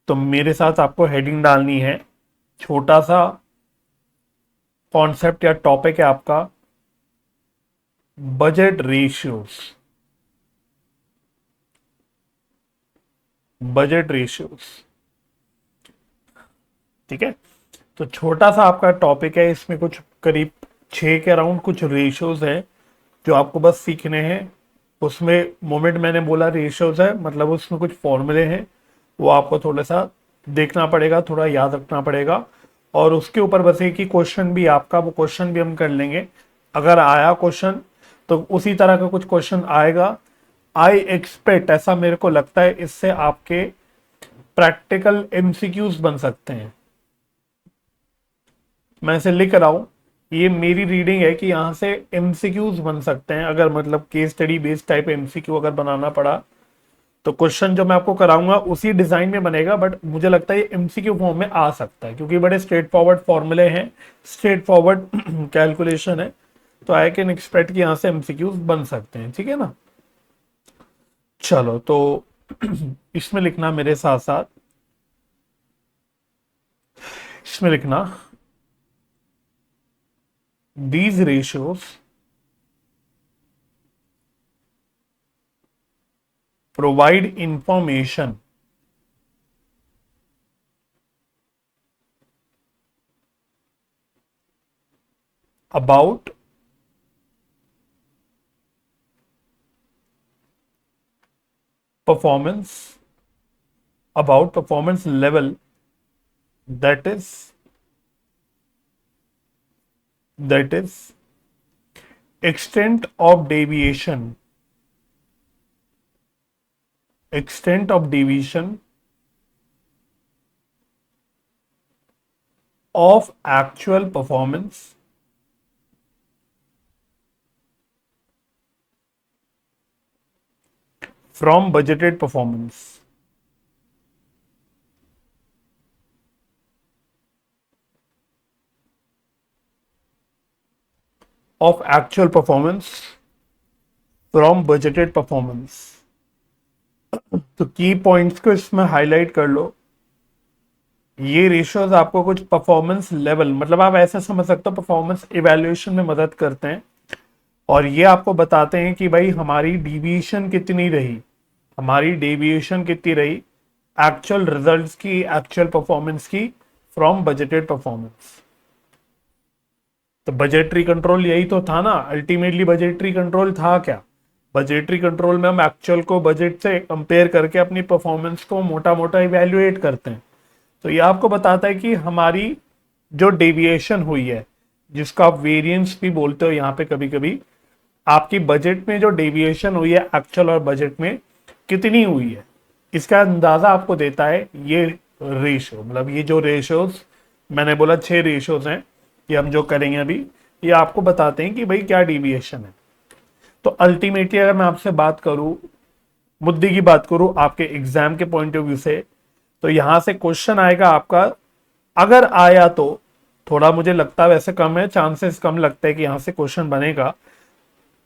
तो मेरे साथ आपको हेडिंग डालनी है, छोटा सा कॉन्सेप्ट या टॉपिक है आपका बजट रेशियोज। बजट रेशियोज, ठीक है। तो छोटा सा आपका टॉपिक है, इसमें कुछ करीब 6 के अराउंड कुछ रेशियोज है जो आपको बस सीखने हैं। उसमें मोमेंट मैंने बोला रेशियोज है, मतलब उसमें कुछ फॉर्मूले हैं, वो आपको थोड़ा सा देखना पड़ेगा, थोड़ा याद रखना पड़ेगा। और उसके ऊपर बस एक ही क्वेश्चन भी आपका, वो क्वेश्चन भी हम कर लेंगे। अगर आया क्वेश्चन तो उसी तरह का कुछ क्वेश्चन आएगा। आई एक्सपेक्ट, ऐसा मेरे को लगता है, इससे आपके प्रैक्टिकल एमसीक्यूज बन सकते हैं। मैं इसे लिख रहा हूं, ये मेरी रीडिंग है कि यहां से एमसीक्यूज बन सकते हैं। अगर मतलब case study based type MCQ अगर बनाना पड़ा तो क्वेश्चन जो मैं आपको कराऊंगा उसी डिजाइन में बनेगा, बट मुझे लगता है ये एमसीक्यू फॉर्म में आ सकता है क्योंकि बड़े स्ट्रेट फॉरवर्ड फॉर्मूले हैं, स्ट्रेट फॉरवर्ड कैलकुलेशन है। तो आई कैन एक्सपेक्ट कि यहां से एमसीक्यूज बन सकते हैं, ठीक है ना। चलो तो इसमें लिखना मेरे साथ साथ, इसमें लिखना these ratios provide information about performance, about performance level, that is extent of deviation, extent of deviation of actual performance from budgeted performance. Of actual performance from budgeted performance. तो की पॉइंट्स को इसमें हाईलाइट कर लो। ये ratios आपको कुछ performance level, मतलब आप ऐसे समझ सकते हो परफॉर्मेंस इवैल्यूएशन में मदद करते हैं, और ये आपको बताते हैं कि भाई हमारी डिविएशन कितनी रही, हमारी डेविएशन कितनी रही एक्चुअल रिजल्ट्स की, एक्चुअल परफॉर्मेंस की फ्रॉम बजटेड परफॉर्मेंस। तो बजटरी कंट्रोल यही तो था ना अल्टीमेटली। बजटरी कंट्रोल था क्या? बजटरी कंट्रोल में हम एक्चुअल को बजट से कंपेयर करके अपनी परफॉर्मेंस को मोटा मोटा इवेल्युएट करते हैं। तो ये आपको बताता है कि हमारी जो डेविएशन हुई है, जिसको आप वेरिएंस भी बोलते हो यहाँ पे कभी कभी, आपकी बजट में जो डेविएशन हुई है एक्चुअल और बजट में कितनी हुई है, इसका अंदाजा आपको देता है ये रेशियो। मतलब ये जो रेशियोज मैंने बोला 6 रेशियोज हैं, ये हम जो करेंगे अभी, ये आपको बताते हैं कि भाई क्या डेविएशन है। तो अल्टीमेटली अगर मैं आपसे बात करूं, मुद्दे की बात करूं आपके एग्जाम के पॉइंट ऑफ व्यू से, तो यहां से क्वेश्चन आएगा आपका। अगर आया तो थोड़ा मुझे लगता है वैसे कम है, चांसेस कम लगता है कि यहां से क्वेश्चन बनेगा,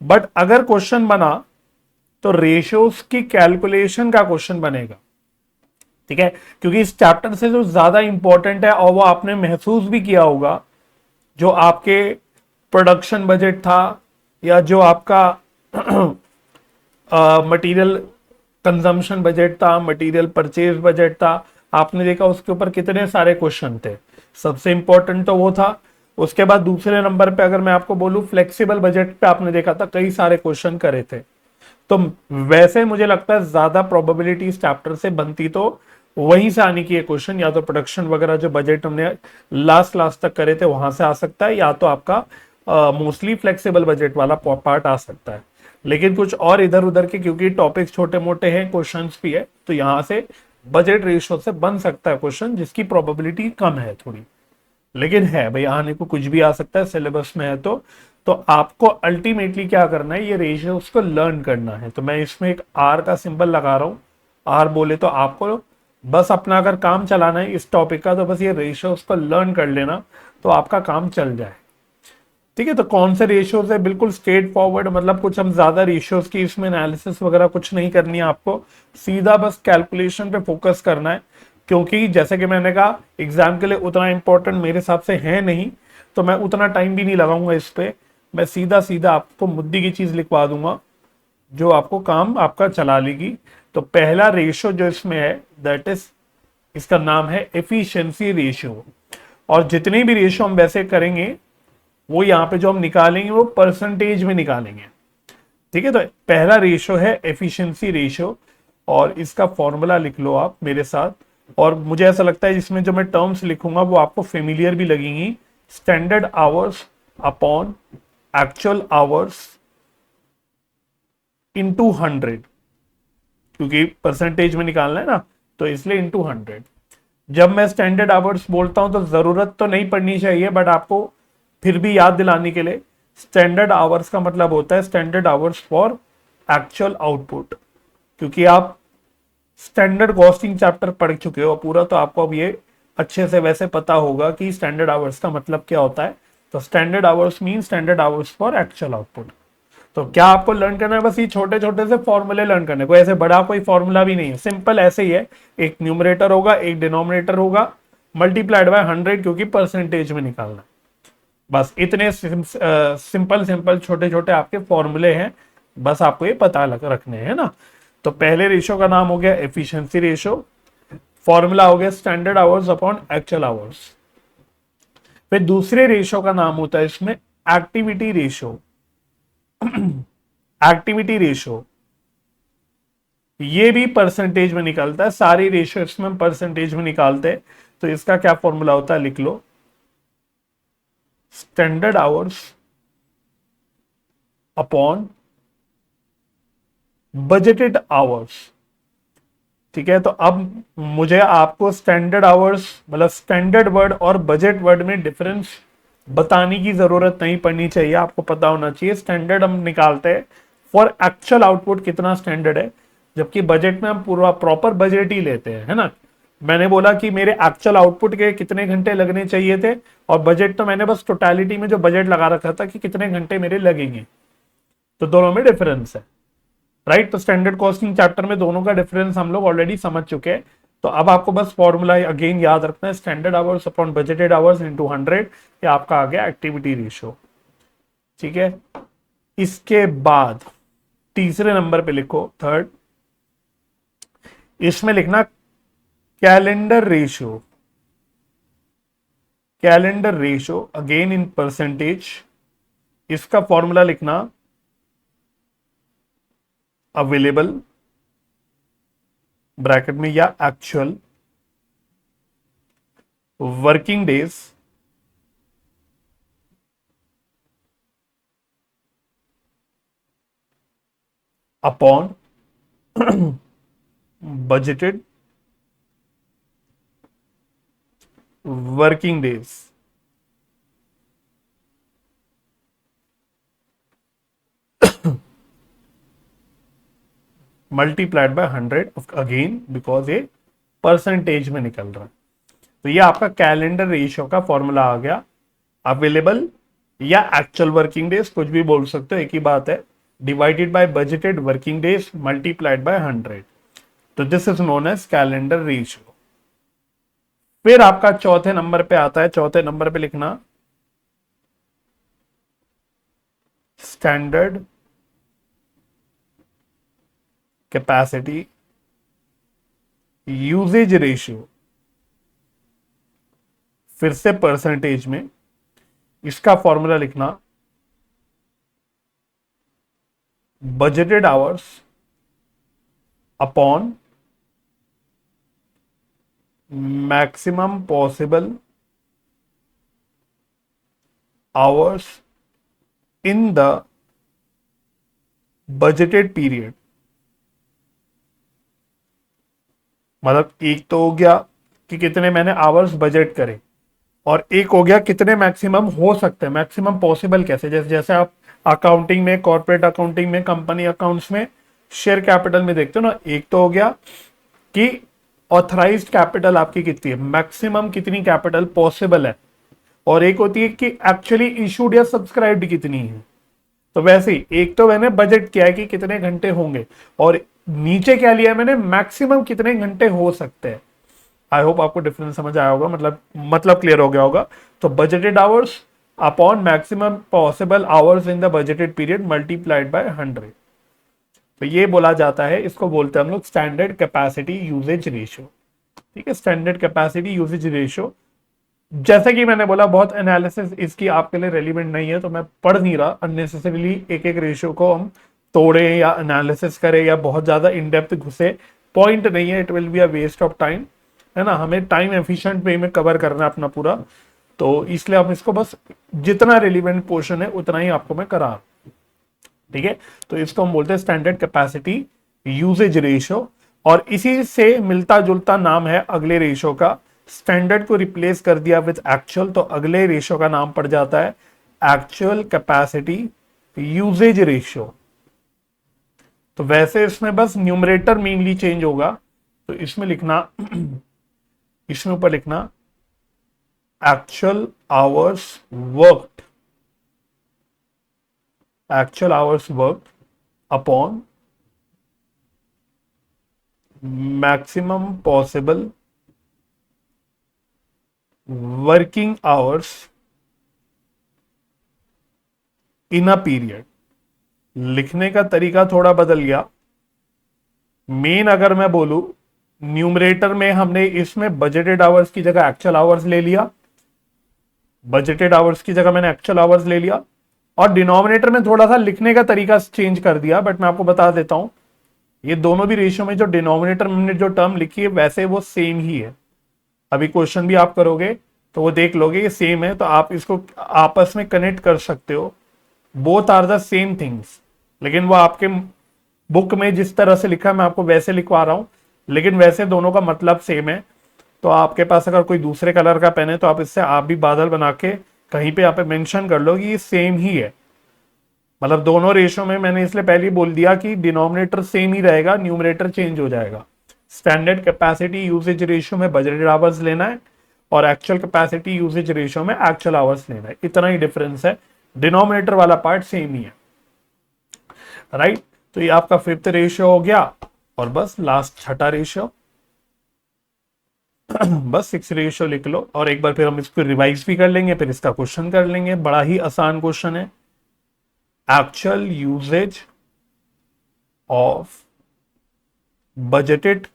बट अगर क्वेश्चन बना तो रेशियोज की कैलकुलेशन का क्वेश्चन बनेगा, ठीक है। क्योंकि इस चैप्टर से जो ज्यादा इंपॉर्टेंट है, और वो आपने महसूस भी किया होगा, जो आपके प्रोडक्शन बजट था या जो आपका मटेरियल कंजम्पशन बजट था, मटेरियल परचेज बजट था, आपने देखा उसके ऊपर कितने सारे क्वेश्चन थे। सबसे इंपॉर्टेंट तो वो था। उसके बाद दूसरे नंबर पे अगर मैं आपको बोलूं फ्लेक्सिबल बजट पे, आपने देखा था कई सारे क्वेश्चन करे थे। तो वैसे मुझे लगता है ज्यादा प्रोबेबिलिटी इस चैप्टर से बनती तो वहीं से आने की क्वेश्चन, या तो प्रोडक्शन वगैरह जो बजट हमने लास्ट तक करे थे वहां से आ सकता है, या तो आपका मोस्टली फ्लेक्सिबल बजट वाला पार्ट आ सकता है। लेकिन कुछ और इधर उधर के, क्योंकि टॉपिक छोटे मोटे हैं, क्वेश्चंस भी है, तो यहां से बजट रेशियो से बन सकता है क्वेश्चन, जिसकी प्रोबेबिलिटी कम है थोड़ी, लेकिन है भाई, आने को कुछ भी आ सकता है सिलेबस में है तो आपको अल्टीमेटली क्या करना है, ये रेशियोज को लर्न करना है। तो मैं इसमें एक आर का सिंबल लगा रहा हूं। आर बोले तो आपको बस अपना अगर काम चलाना है इस टॉपिक का, तो बस ये रेशियोज को लर्न कर लेना, तो आपका काम चल जाए, ठीक है। तो कौन से रेशियोज है, बिल्कुल स्ट्रेट फॉरवर्ड, मतलब कुछ हम ज्यादा रेशियोज की इसमें एनालिसिस वगैरह कुछ नहीं करनी है आपको, सीधा बस कैलकुलेशन पे फोकस करना है। क्योंकि जैसे कि मैंने कहा एग्जाम के लिए उतना इंपॉर्टेंट मेरे हिसाब से है नहीं, तो मैं उतना टाइम भी नहीं लगाऊंगा इस पे। मैं सीधा सीधा आपको मुद्दे की चीज लिखवा दूंगा जो आपको काम आपका चला लेगी। तो पहला रेशो जो इसमें है दैट इज, इसका नाम है एफिशिएंसी रेशियो। और जितने भी रेशो हम वैसे करेंगे वो यहाँ पे जो हम निकालेंगे वो परसेंटेज में निकालेंगे। ठीक है, तो पहला रेशो है एफिशिएंसी रेशो, और इसका फॉर्मूला लिख लो आप मेरे साथ। और मुझे ऐसा लगता है इसमें जो मैं टर्म्स लिखूंगा वो आपको फेमिलियर भी लगेंगी। Standard hours upon actual hours into 100, क्योंकि परसेंटेज में निकालना है ना, तो इसलिए इंटू 100। जब मैं स्टैंडर्ड आवर्स बोलता हूं तो जरूरत तो नहीं पड़नी चाहिए, बट आपको फिर भी याद दिलाने के लिए, स्टैंडर्ड आवर्स का मतलब होता है standard hours for actual output. क्योंकि आप स्टैंडर्ड कॉस्टिंग चैप्टर पढ़ चुके हो पूरा, तो आपको अब ये अच्छे से वैसे पता होगा कि स्टैंडर्ड आवर्स का मतलब क्या होता है। तो standard hours mean standard hours for actual output. तो क्या आपको लर्न करना है, बस ये छोटे छोटे से फॉर्मूले लर्न करने को, ऐसे बड़ा कोई फॉर्मूला भी नहीं है, सिंपल ऐसे ही है। एक न्यूमरेटर होगा, एक डिनोमिनेटर होगा, मल्टीप्लाइड बाय 100, क्योंकि परसेंटेज में निकालना है। बस इतने सिंपल सिंपल छोटे छोटे आपके फॉर्मूले हैं, बस आपको ये पता रखने हैं ना। तो पहले रेशो का नाम हो गया एफिशिएंसी रेशो, फॉर्मूला हो गया standard hours upon actual hours. फिर दूसरे रेशो का नाम होता है इसमें एक्टिविटी रेशो। एक्टिविटी रेशो ये भी परसेंटेज में निकलता है, सारी रेशो इसमें परसेंटेज में निकालते हैं। तो इसका क्या फॉर्मूला होता है लिख लो, standard hours upon budgeted hours. ठीक है, तो अब मुझे आपको स्टैंडर्ड आवर्स मतलब स्टैंडर्ड वर्ड और बजट वर्ड में डिफरेंस बताने की जरूरत नहीं पड़नी चाहिए, आपको पता होना चाहिए। स्टैंडर्ड हम निकालते हैं फॉर एक्चुअल आउटपुट कितना स्टैंडर्ड है, जबकि बजट में हम पूरा प्रॉपर बजट ही लेते हैं, है ना। मैंने बोला कि मेरे एक्चुअल आउटपुट के कितने घंटे लगने चाहिए थे, और बजट तो मैंने बस टोटलिटी में जो बजट लगा रखा था कि कितने घंटे मेरे लगेंगे। तो दोनों में डिफरेंस है, राइट। तो स्टैंडर्ड कॉस्टिंग चैप्टर में दोनों का डिफरेंस हम लोग ऑलरेडी समझ चुके हैं। तो अब आपको बस फॉर्मूला अगेन याद रखना है, standard hours upon budgeted hours into 100, ये आपका आ गया एक्टिविटी रेशियो। ठीक है, इसके बाद तीसरे नंबर पे लिखो, थर्ड, इसमें लिखना calendar ratio. Calendar ratio again in percentage, इसका फॉर्मूला लिखना अवेलेबल ब्रैकेट में या actual working days upon budgeted working days. Multiplied by 100 again, because ये परसेंटेज में निकल रहा है। तो ये आपका कैलेंडर रेशियो का फॉर्मूला आ गया। अवेलेबल या एक्चुअल वर्किंग डेज कुछ भी बोल सकते हो, एक ही बात है, divided by budgeted working days multiplied by 100। तो this is known as calendar ratio. फिर आपका चौथे नंबर पे आता है, चौथे नंबर पे लिखना स्टैंडर्ड कैपेसिटी यूजेज रेशियो, फिर से परसेंटेज में। इसका फॉर्मूला लिखना budgeted hours upon maximum possible hours in the budgeted period. मतलब एक तो हो गया कि कितने मैंने आवर्स बजट करे, और एक हो गया कितने मैक्सिमम हो सकते हैं। मैक्सिमम पॉसिबल कैसे, जैसे जैसे आप अकाउंटिंग में, कॉर्पोरेट अकाउंटिंग में, कंपनी अकाउंट्स में, शेयर कैपिटल में देखते हो ना, एक तो हो गया कि ऑथराइज्ड कैपिटल आपकी कितनी है, मैक्सिमम कितनी कैपिटल पॉसिबल है, और एक होती है कि एक्चुअली इशूड या सब्सक्राइब्ड कितनी है। तो वैसे ही एक तो मैंने बजट किया है कि कितने घंटे होंगे, और नीचे क्या लिया मैंने, मैक्सिमम कितने घंटे हो सकते हैं। आई होप आपको डिफरेंस समझ आया होगा, मतलब क्लियर हो गया होगा। तो budgeted hours upon maximum possible hours in the budgeted period multiplied by 100। तो ये बोला जाता है, इसको बोलते हैं हम लोग स्टैंडर्ड कैपेसिटी यूजेज रेशियो। ठीक है, स्टैंडर्ड कैपेसिटी यूजेज रेशियो। जैसे कि मैंने बोला, बहुत एनालिसिस इसकी आपके लिए रेलिवेंट नहीं है, तो मैं पढ़ नहीं रहा अननेसेसरीली एक एक रेशियो को हम तोड़े या एनालिसिस करें या बहुत ज्यादा इन डेप्थ घुसे, पॉइंट नहीं है, it will be a waste of time, है ना। हमें टाइम एफिशिएंट वे में कवर करना है अपना पूरा, तो इसलिए आप इसको बस जितना रेलिवेंट पोर्शन है उतना ही आपको मैं करा। ठीक है, तो इसको हम बोलते हैं स्टैंडर्ड कैपेसिटी यूजेज रेशियो। और इसी से मिलता जुलता नाम है अगले रेशियो का, स्टैंडर्ड को रिप्लेस कर दिया विद एक्चुअल, तो अगले रेशियो का नाम पड़ जाता है एक्चुअल कैपेसिटी यूजेज रेशियो। तो वैसे इसमें बस न्यूमरेटर मेनली चेंज होगा, तो इसमें लिखना इसमें ऊपर लिखना actual hours worked, actual hours worked upon maximum possible working hours in a period. लिखने का तरीका थोड़ा बदल गया। मेन अगर मैं बोलूं, न्यूमरेटर में हमने इसमें बजटेड आवर्स की जगह एक्चुअल आवर्स ले लिया, बजटेड आवर्स की जगह मैंने एक्चुअल आवर्स ले लिया, और डिनोमिनेटर में थोड़ा सा लिखने का तरीका चेंज कर दिया, बट मैं आपको बता देता हूं, ये दोनों भी रेशियो में जो डिनोमिनेटर में जो टर्म लिखी है वैसे वो सेम ही है। अभी क्वेश्चन भी आप करोगे तो वो देख लोगे ये सेम है, तो आप इसको आपस में कनेक्ट कर सकते हो, both are the same things. लेकिन वो आपके बुक में जिस तरह से लिखा है मैं आपको वैसे लिखवा रहा हूं, लेकिन वैसे दोनों का मतलब सेम है। तो आपके पास अगर कोई दूसरे कलर का पेन है तो आप इससे आप भी बादल बना के कहीं पे आप मेंशन कर लो कि ये सेम ही है। मतलब दोनों रेशियो में मैंने इसलिए पहले ही बोल दिया कि डिनोमिनेटर सेम ही रहेगा, न्यूमरेटर चेंज हो जाएगा। स्टैंडर्ड कैपेसिटी यूजेज रेशियो में बजटेड आवर्स लेना है और एक्चुअल कैपेसिटी यूजेज रेशियो में एक्चुअल आवर्स लेना है, इतना ही डिफरेंस है। डिनोमिनेटर वाला पार्ट सेम ही है, राइट। तो ये आपका फिफ्थ रेशियो हो गया, और बस लास्ट छठा रेशियो बस 6 रेशियो लिख लो, और एक बार फिर हम इसको रिवाइज भी कर लेंगे, फिर इसका क्वेश्चन कर लेंगे। बड़ा ही आसान क्वेश्चन है, actual usage of budgeted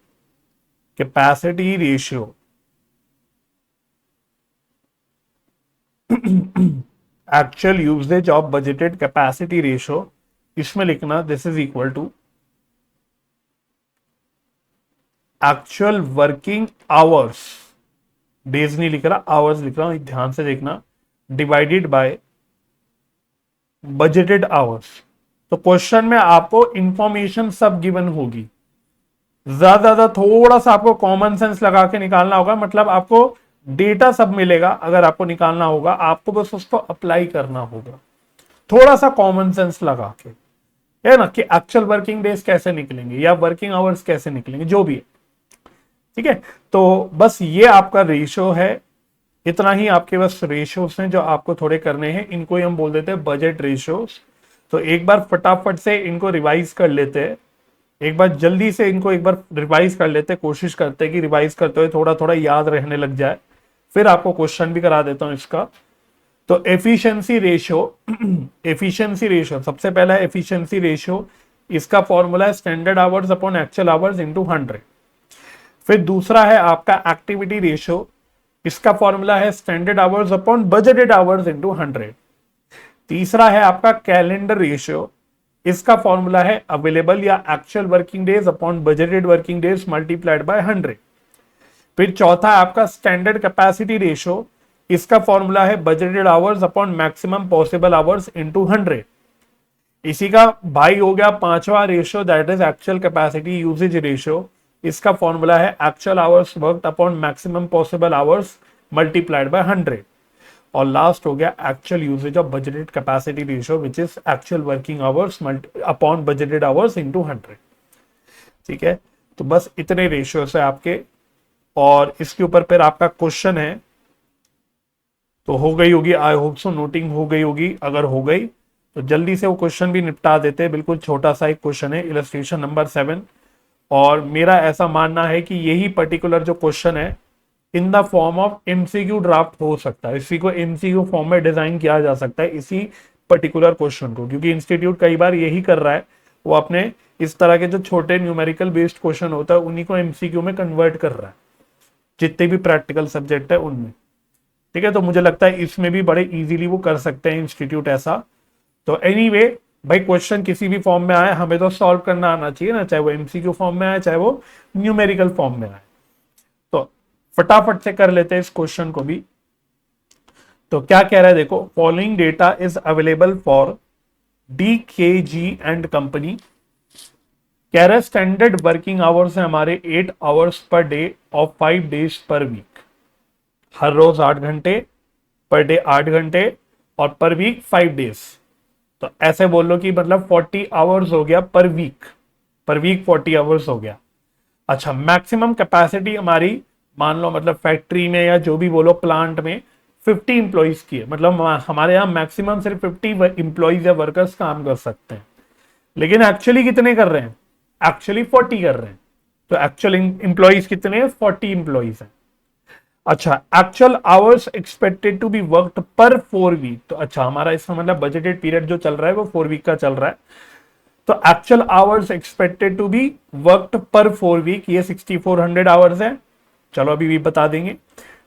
capacity ratio actual usage of budgeted capacity ratio, इसमें लिखना this is equal to actual working hours, days नहीं लिख रहा, आवर्स लिख रहा हूं, ध्यान से देखना, डिवाइडेड बाय बजटेड आवर्स। तो क्वेश्चन में आपको इंफॉर्मेशन सब गिवन होगी, ज्यादा थोड़ा सा आपको कॉमन सेंस लगा के निकालना होगा, मतलब आपको डेटा सब मिलेगा, अगर आपको निकालना होगा आपको बस उसको अप्लाई करना होगा, थोड़ा सा कॉमन सेंस लगा के, है ना, कि एक्चुअल वर्किंग डेज कैसे निकलेंगे या वर्किंग आवर्स कैसे निकलेंगे, जो भी है। ठीक है, तो बस ये आपका रेशियो है, इतना ही आपके बस रेशियोज हैं जो आपको थोड़े करने हैं, इनको ही हम बोल देते हैं बजट रेशियोज। तो एक बार फटाफट से इनको रिवाइज कर लेते हैं, एक बार जल्दी से इनको एक बार रिवाइज कर लेते हैं, कोशिश करते हैं कि रिवाइज करते हुए थोड़ा थोड़ा याद रहने लग जाए, फिर आपको क्वेश्चन भी करा देता हूं इसका। तो एफिशिएंसी रेशियो, एफिशिएंसी रेशियो सबसे पहला है एफिशिएंसी रेशियो, इसका फॉर्मूला है standard hours upon actual hours into 100। फिर दूसरा है आपका एक्टिविटी रेशियो, इसका फॉर्मूला है standard hours upon budgeted hours into 100। तीसरा है आपका कैलेंडर रेशियो, इसका फॉर्मूला है अवेलेबल या actual working days upon budgeted working days multiplied by 100। फिर चौथा है आपका स्टैंडर्ड कैपेसिटी रेशियो, इसका फॉर्मूला है budgeted hours upon maximum possible hours into 100। इसी का भाई हो गया पांचवा ratio, that is actual capacity usage ratio, इसका फॉर्मूला है actual hours worked upon maximum possible hours multiplied by 100। और लास्ट हो गया actual usage of budgeted capacity ratio which is actual working hours upon budgeted hours into 100। ठीक है, तो बस इतने रेशियोस है आपके, और इसके ऊपर फिर आपका क्वेश्चन है, तो हो गई होगी, आई होप सो नोटिंग हो गई होगी, अगर हो गई तो जल्दी से वो क्वेश्चन भी निपटा देते हैं। बिल्कुल छोटा सा एक क्वेश्चन है, इलस्ट्रेशन नंबर 7, और मेरा ऐसा मानना है कि यही पर्टिकुलर जो क्वेश्चन है in the form of MCQ draft हो सकता है, इसी को एमसीक्यू फॉर्म में डिजाइन किया जा सकता है इसी पर्टिकुलर क्वेश्चन को, क्योंकि इंस्टीट्यूट कई बार यही कर रहा है, वो अपने इस तरह के जो छोटे न्यूमेरिकल बेस्ड क्वेश्चन होता है उन्हीं को एमसीक्यू में कन्वर्ट कर रहा है जितने भी प्रैक्टिकल सब्जेक्ट है उनमें। ठीक है, तो मुझे लगता है इसमें भी बड़े इजीली वो कर सकते हैं इंस्टीट्यूट ऐसा। तो एनीवे भाई क्वेश्चन किसी भी फॉर्म में आए हमें तो सॉल्व करना आना चाहिए ना, चाहे वो एमसीक्यू फॉर्म में आए चाहे वो न्यूमेरिकल फॉर्म में आए। तो फटाफट से कर लेते हैं इस क्वेश्चन को भी। तो क्या कह रहा है देखो, following data is available for DKG and company. कह रहा है स्टैंडर्ड वर्किंग आवर्स है हमारे 8 आवर्स पर डे और 5 डेज पर वीक। हर रोज 8 घंटे, पर डे 8 घंटे और पर वीक 5 डेज। तो ऐसे बोल लो कि मतलब 40 आवर्स हो गया पर वीक, पर वीक 40 आवर्स हो गया। अच्छा, मैक्सिमम कैपेसिटी हमारी मान लो मतलब फैक्ट्री में या जो भी बोलो प्लांट में 50 इंप्लॉइज की है, मतलब हमारे यहाँ मैक्सिमम सिर्फ 50 इंप्लॉइज या वर्कर्स काम कर सकते हैं, लेकिन एक्चुअली कितने कर रहे हैं, एक्चुअली 40 कर रहे हैं। तो एक्चुअल इंप्लॉइज कितने हैं, 40 इंप्लॉइज हैं। अच्छा, actual hours expected to be worked per 4 week. तो अच्छा, हमारा इसका मतलब बजटेड पीरियड जो चल रहा है वो 4 वीक का चल रहा है। तो actual hours expected to be worked per 4 week, ये 6400 आवर्स है। चलो अभी भी बता देंगे।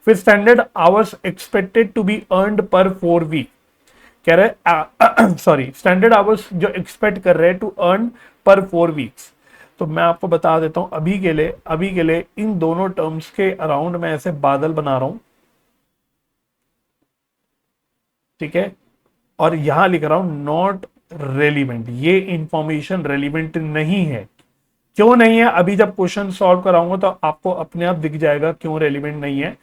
फिर standard hours expected to be earned per 4 week, कह रहे सॉरी स्टैंडर्ड आवर्स जो एक्सपेक्ट कर रहे हैं टू अर्न पर 4 वीक्स। तो मैं आपको बता देता हूं अभी के लिए इन दोनों टर्म्स के अराउंड मैं ऐसे बादल बना रहा हूं, ठीक है, और यहां लिख रहा हूं नॉट रेलिवेंट, ये इंफॉर्मेशन रेलिवेंट नहीं है। क्यों नहीं है, अभी जब क्वेश्चन सॉल्व कराऊंगा तो आपको अपने आप दिख जाएगा क्यों रेलिवेंट नहीं है।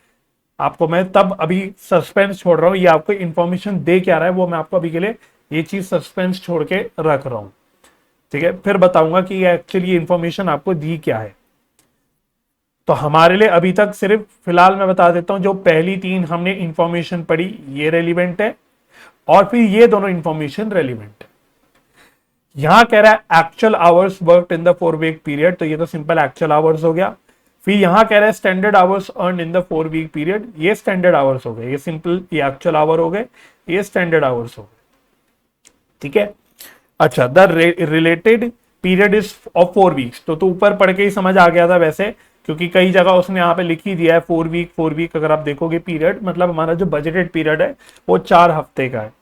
आपको मैं तब अभी सस्पेंस छोड़ रहा हूं, ये आपको इंफॉर्मेशन दे क्या रहा है वो मैं आपको अभी के लिए ये चीज सस्पेंस छोड़ के रख रहा हूं, ठीक है। फिर बताऊंगा कि ये एक्चुअली इंफॉर्मेशन आपको दी क्या है। तो हमारे लिए अभी तक सिर्फ फिलहाल मैं बता देता हूं, जो पहली 3 हमने इंफॉर्मेशन पढ़ी ये रेलिवेंट है, और फिर ये दोनों इंफॉर्मेशन रेलिवेंट है। यहां कह रहा है actual hours worked in the 4 week period, तो ये तो सिंपल एक्चुअल आवर्स हो गया। फिर यहां कह रहा है standard hours earn in the 4 week period, ये स्टैंडर्ड आवर्स हो गए, ये सिंपल ये एक्चुअल आवर हो गए, ये स्टैंडर्ड आवर्स हो गए, ठीक है। अच्छा, the related period is of 4 weeks, तो ऊपर पढ़ के ही समझ आ गया था वैसे, क्योंकि कई जगह उसने यहाँ पे लिख ही दिया है 4 वीक अगर आप देखोगे पीरियड, मतलब हमारा जो बजटेड पीरियड है वो 4 हफ्ते का है।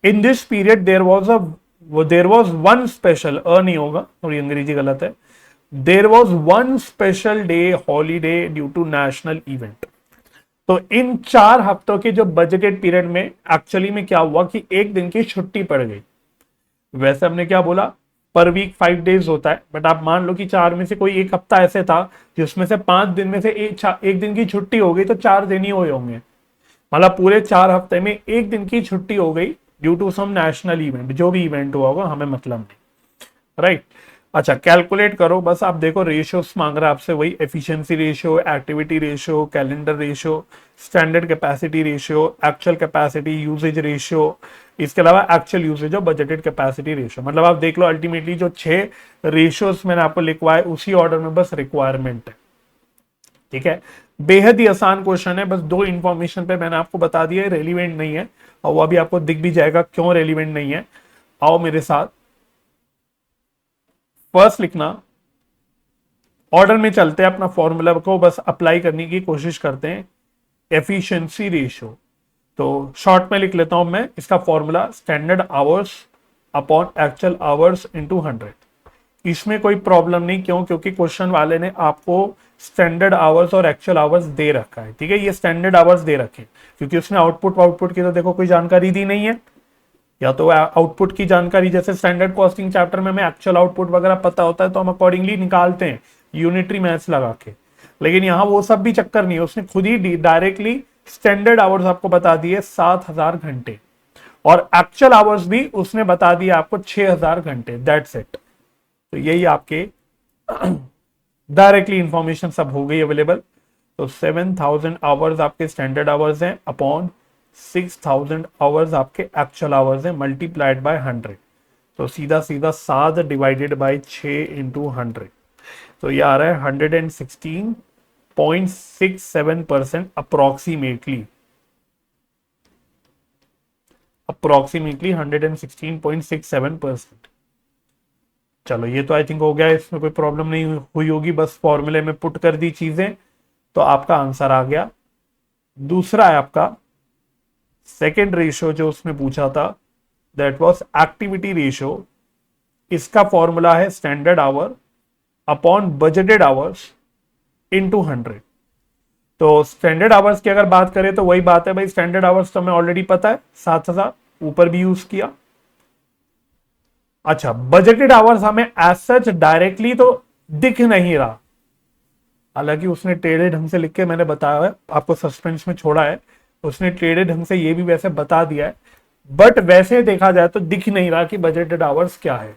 In this period there was one special, नहीं होगा, थोड़ी अंग्रेजी गलत है, there was one special day holiday due to national event. तो इन 4 हफ्तों के जो बजटेड पीरियड में एक्चुअली में क्या हुआ कि एक दिन की छुट्टी पड़ गई। वैसे हमने क्या बोला, पर वीक 5 डेज होता है, बट आप मान लो कि 4 में से कोई एक हफ्ता ऐसे था जिसमें से 5 दिन में से एक दिन की छुट्टी हो गई, तो 4 दिन ही हुए होंगे, मतलब पूरे 4 हफ्ते में एक दिन की छुट्टी हो गई due to some national event, जो भी इवेंट हुआ होगा हमें मतलब नहीं, राइट। अच्छा, कैलकुलेट करो, बस आप देखो रेशियोस मांग रहा है आपसे, वही efficiency ratio, activity ratio, calendar ratio, standard capacity ratio, actual capacity usage ratio, इसके अलावा एक्चुअल यूसेज और बजटेड कैपेसिटी रेशियो। मतलब आप देख लो अल्टीमेटली जो 6 रेशियोस मैंने आपको लिखवाए उसी ऑर्डर में बस रिक्वायरमेंट है, ठीक है। बेहद ही आसान क्वेश्चन है, बस 2 इंफॉर्मेशन पे मैंने आपको बता दिया रेलिवेंट नहीं है, और वो अभी आपको दिख भी जाएगा क्यों रेलिवेंट नहीं है। आओ मेरे साथ, फर्स्ट लिखना, ऑर्डर में चलते हैं, अपना फॉर्मूला को बस अप्लाई करने की कोशिश करते हैं। एफिशिएंसी रेशियो, तो शॉर्ट में लिख लेता हूं मैं इसका formula, standard hours upon actual hours into 100। इसमें कोई प्रॉब्लम नहीं, क्यों, क्योंकि क्वेश्चन वाले ने आपको स्टैंडर्ड आवर्स और एक्चुअल आवर्स दे रखा है, ठीक है। ये स्टैंडर्ड आवर्स दे रखे, क्योंकि उसने आउटपुट की तो देखो कोई जानकारी दी नहीं है, या तो आउटपुट की जानकारी जैसे स्टैंडर्ड कॉस्टिंग चैप्टर में हमें एक्चुअल आउटपुट वगैरह पता होता है तो हम अकॉर्डिंगली निकालते हैं यूनिटरी मैथ्स लगा के, लेकिन यहाँ वो सब भी चक्कर नहीं है, उसने खुद ही डायरेक्टली स्टैंडर्ड आवर्स आपको बता दिए 7000 घंटे, और एक्चुअल आवर्स भी उसने बता दिया आपको 6000 घंटे, दैट्स इट। तो यही आपके डायरेक्टली इंफॉर्मेशन सब हो गई अवेलेबल। तो 7000 आवर्स आपके स्टैंडर्ड आवर्स हैं अपॉन 6000 आवर्स आपके एक्चुअल आवर्स हैं मल्टीप्लाइड बाय 100, तो सीधा सीधा 7 डिवाइडेड बाय 6 इंटू 100, तो ये आ रहा है 116 0.67% अप्रोक्सीमेटली 116.67%। चलो ये तो आई थिंक हो गया, इसमें कोई प्रॉब्लम नहीं हुई होगी, बस फॉर्मूले में पुट कर दी चीजें तो आपका आंसर आ गया। दूसरा है आपका सेकेंड रेशियो जो उसने पूछा था, दैट वाज एक्टिविटी रेशियो। इसका फॉर्मूला है standard our upon budgeted hours into 100। तो स्टैंडर्ड आवर्स की अगर बात करें तो वही बात है भाई, स्टैंडर्ड आवर्स तो हमें ऑलरेडी पता है 7000, ऊपर भी यूज किया। अच्छा, बजटेड आवर्स हमें एज सच डायरेक्टली तो दिख नहीं रहा, हालांकि उसने टेढ़े ढंग से लिख के मैंने बताया है, आपको सस्पेंस में छोड़ा है, उसने टेढ़े ढंग से ये भी वैसे बता दिया है, बट वैसे देखा जाए तो दिख नहीं रहा कि बजटेड आवर्स क्या है।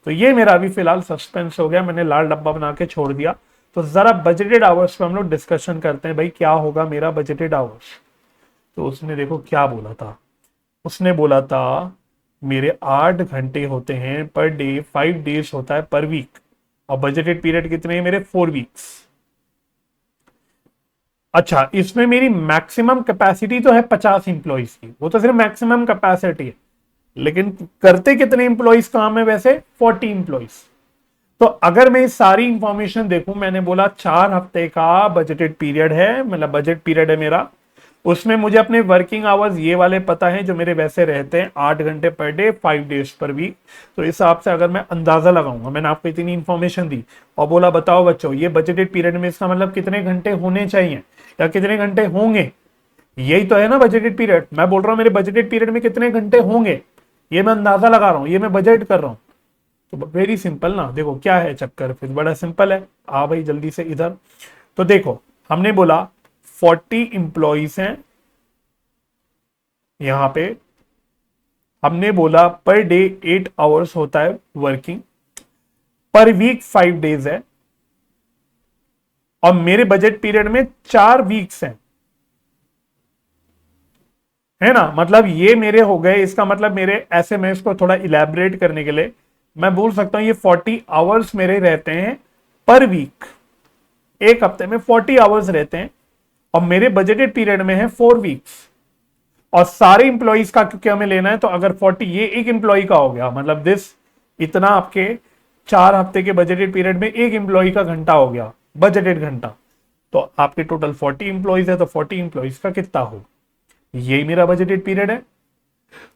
तो ये मेरा अभी फिलहाल सस्पेंस हो गया, मैंने लाल डब्बा बना के छोड़ दिया। तो जरा बजटेड आवर्स पे हम लोग डिस्कशन करते हैं, भाई क्या होगा मेरा बजटेड आवर्स। तो उसने देखो क्या बोला था, उसने बोला था मेरे 8 घंटे होते हैं पर डे, 5 डेज होता है पर वीक, और बजटेड पीरियड कितने हैं मेरे, 4 वीक्स। अच्छा, इसमें मेरी मैक्सिमम कैपेसिटी तो है 50 इंप्लॉइज की, वो तो सिर्फ मैक्सिमम कैपेसिटी है, लेकिन करते कितने इंप्लॉइज काम है वैसे, 40 इंप्लॉइज। तो अगर मैं सारी इंफॉर्मेशन देखूं, मैंने बोला 4 हफ्ते का बजटेड पीरियड है, मतलब बजट पीरियड है मेरा, उसमें मुझे अपने वर्किंग आवर्स ये वाले पता है जो मेरे वैसे रहते हैं 8 घंटे पर डे, 5 डेज पर वीक। तो इस हिसाब से अगर मैं अंदाजा लगाऊंगा, मैंने आपको इतनी इंफॉर्मेशन दी और बोला बताओ बच्चों ये बजटेड पीरियड में इसका मतलब कितने घंटे होने चाहिए या कितने घंटे होंगे, यही तो है ना बजटेड पीरियड। मैं बोल रहा हूं मेरे बजटेड पीरियड में कितने घंटे होंगे, ये मैं अंदाजा लगा रहा हूं, ये मैं बजट कर रहा हूं। तो वेरी सिंपल ना, देखो क्या है चक्कर, फिर बड़ा सिंपल है, आ भाई जल्दी से इधर। तो देखो हमने बोला 40 इंप्लॉइज हैं यहां पे, हमने बोला पर डे 8 आवर्स होता है वर्किंग, पर वीक 5 डेज है, और मेरे बजट पीरियड में 4 वीक्स हैं, है ना। मतलब ये मेरे हो गए, इसका मतलब मेरे ऐसे में इसको थोड़ा इलेबरेट करने के लिए मैं बोल सकता हूं ये 40 आवर्स मेरे रहते हैं पर वीक, एक हफ्ते में 40 आवर्स रहते हैं, और मेरे बजटेड पीरियड में है 4 वीक्स। और सारे इंप्लॉइज का क्योंकि हमें लेना है, तो अगर 40 ये एक इंप्लॉय का हो गया, मतलब दिस इतना आपके 4 हफ्ते के बजटेड पीरियड में एक इंप्लॉय का घंटा हो गया, बजटेड घंटा। तो आपके टोटल 40 इंप्लॉइज है, तो 40 इंप्लॉइज का कितना हो, यही मेरा बजटेड पीरियड है।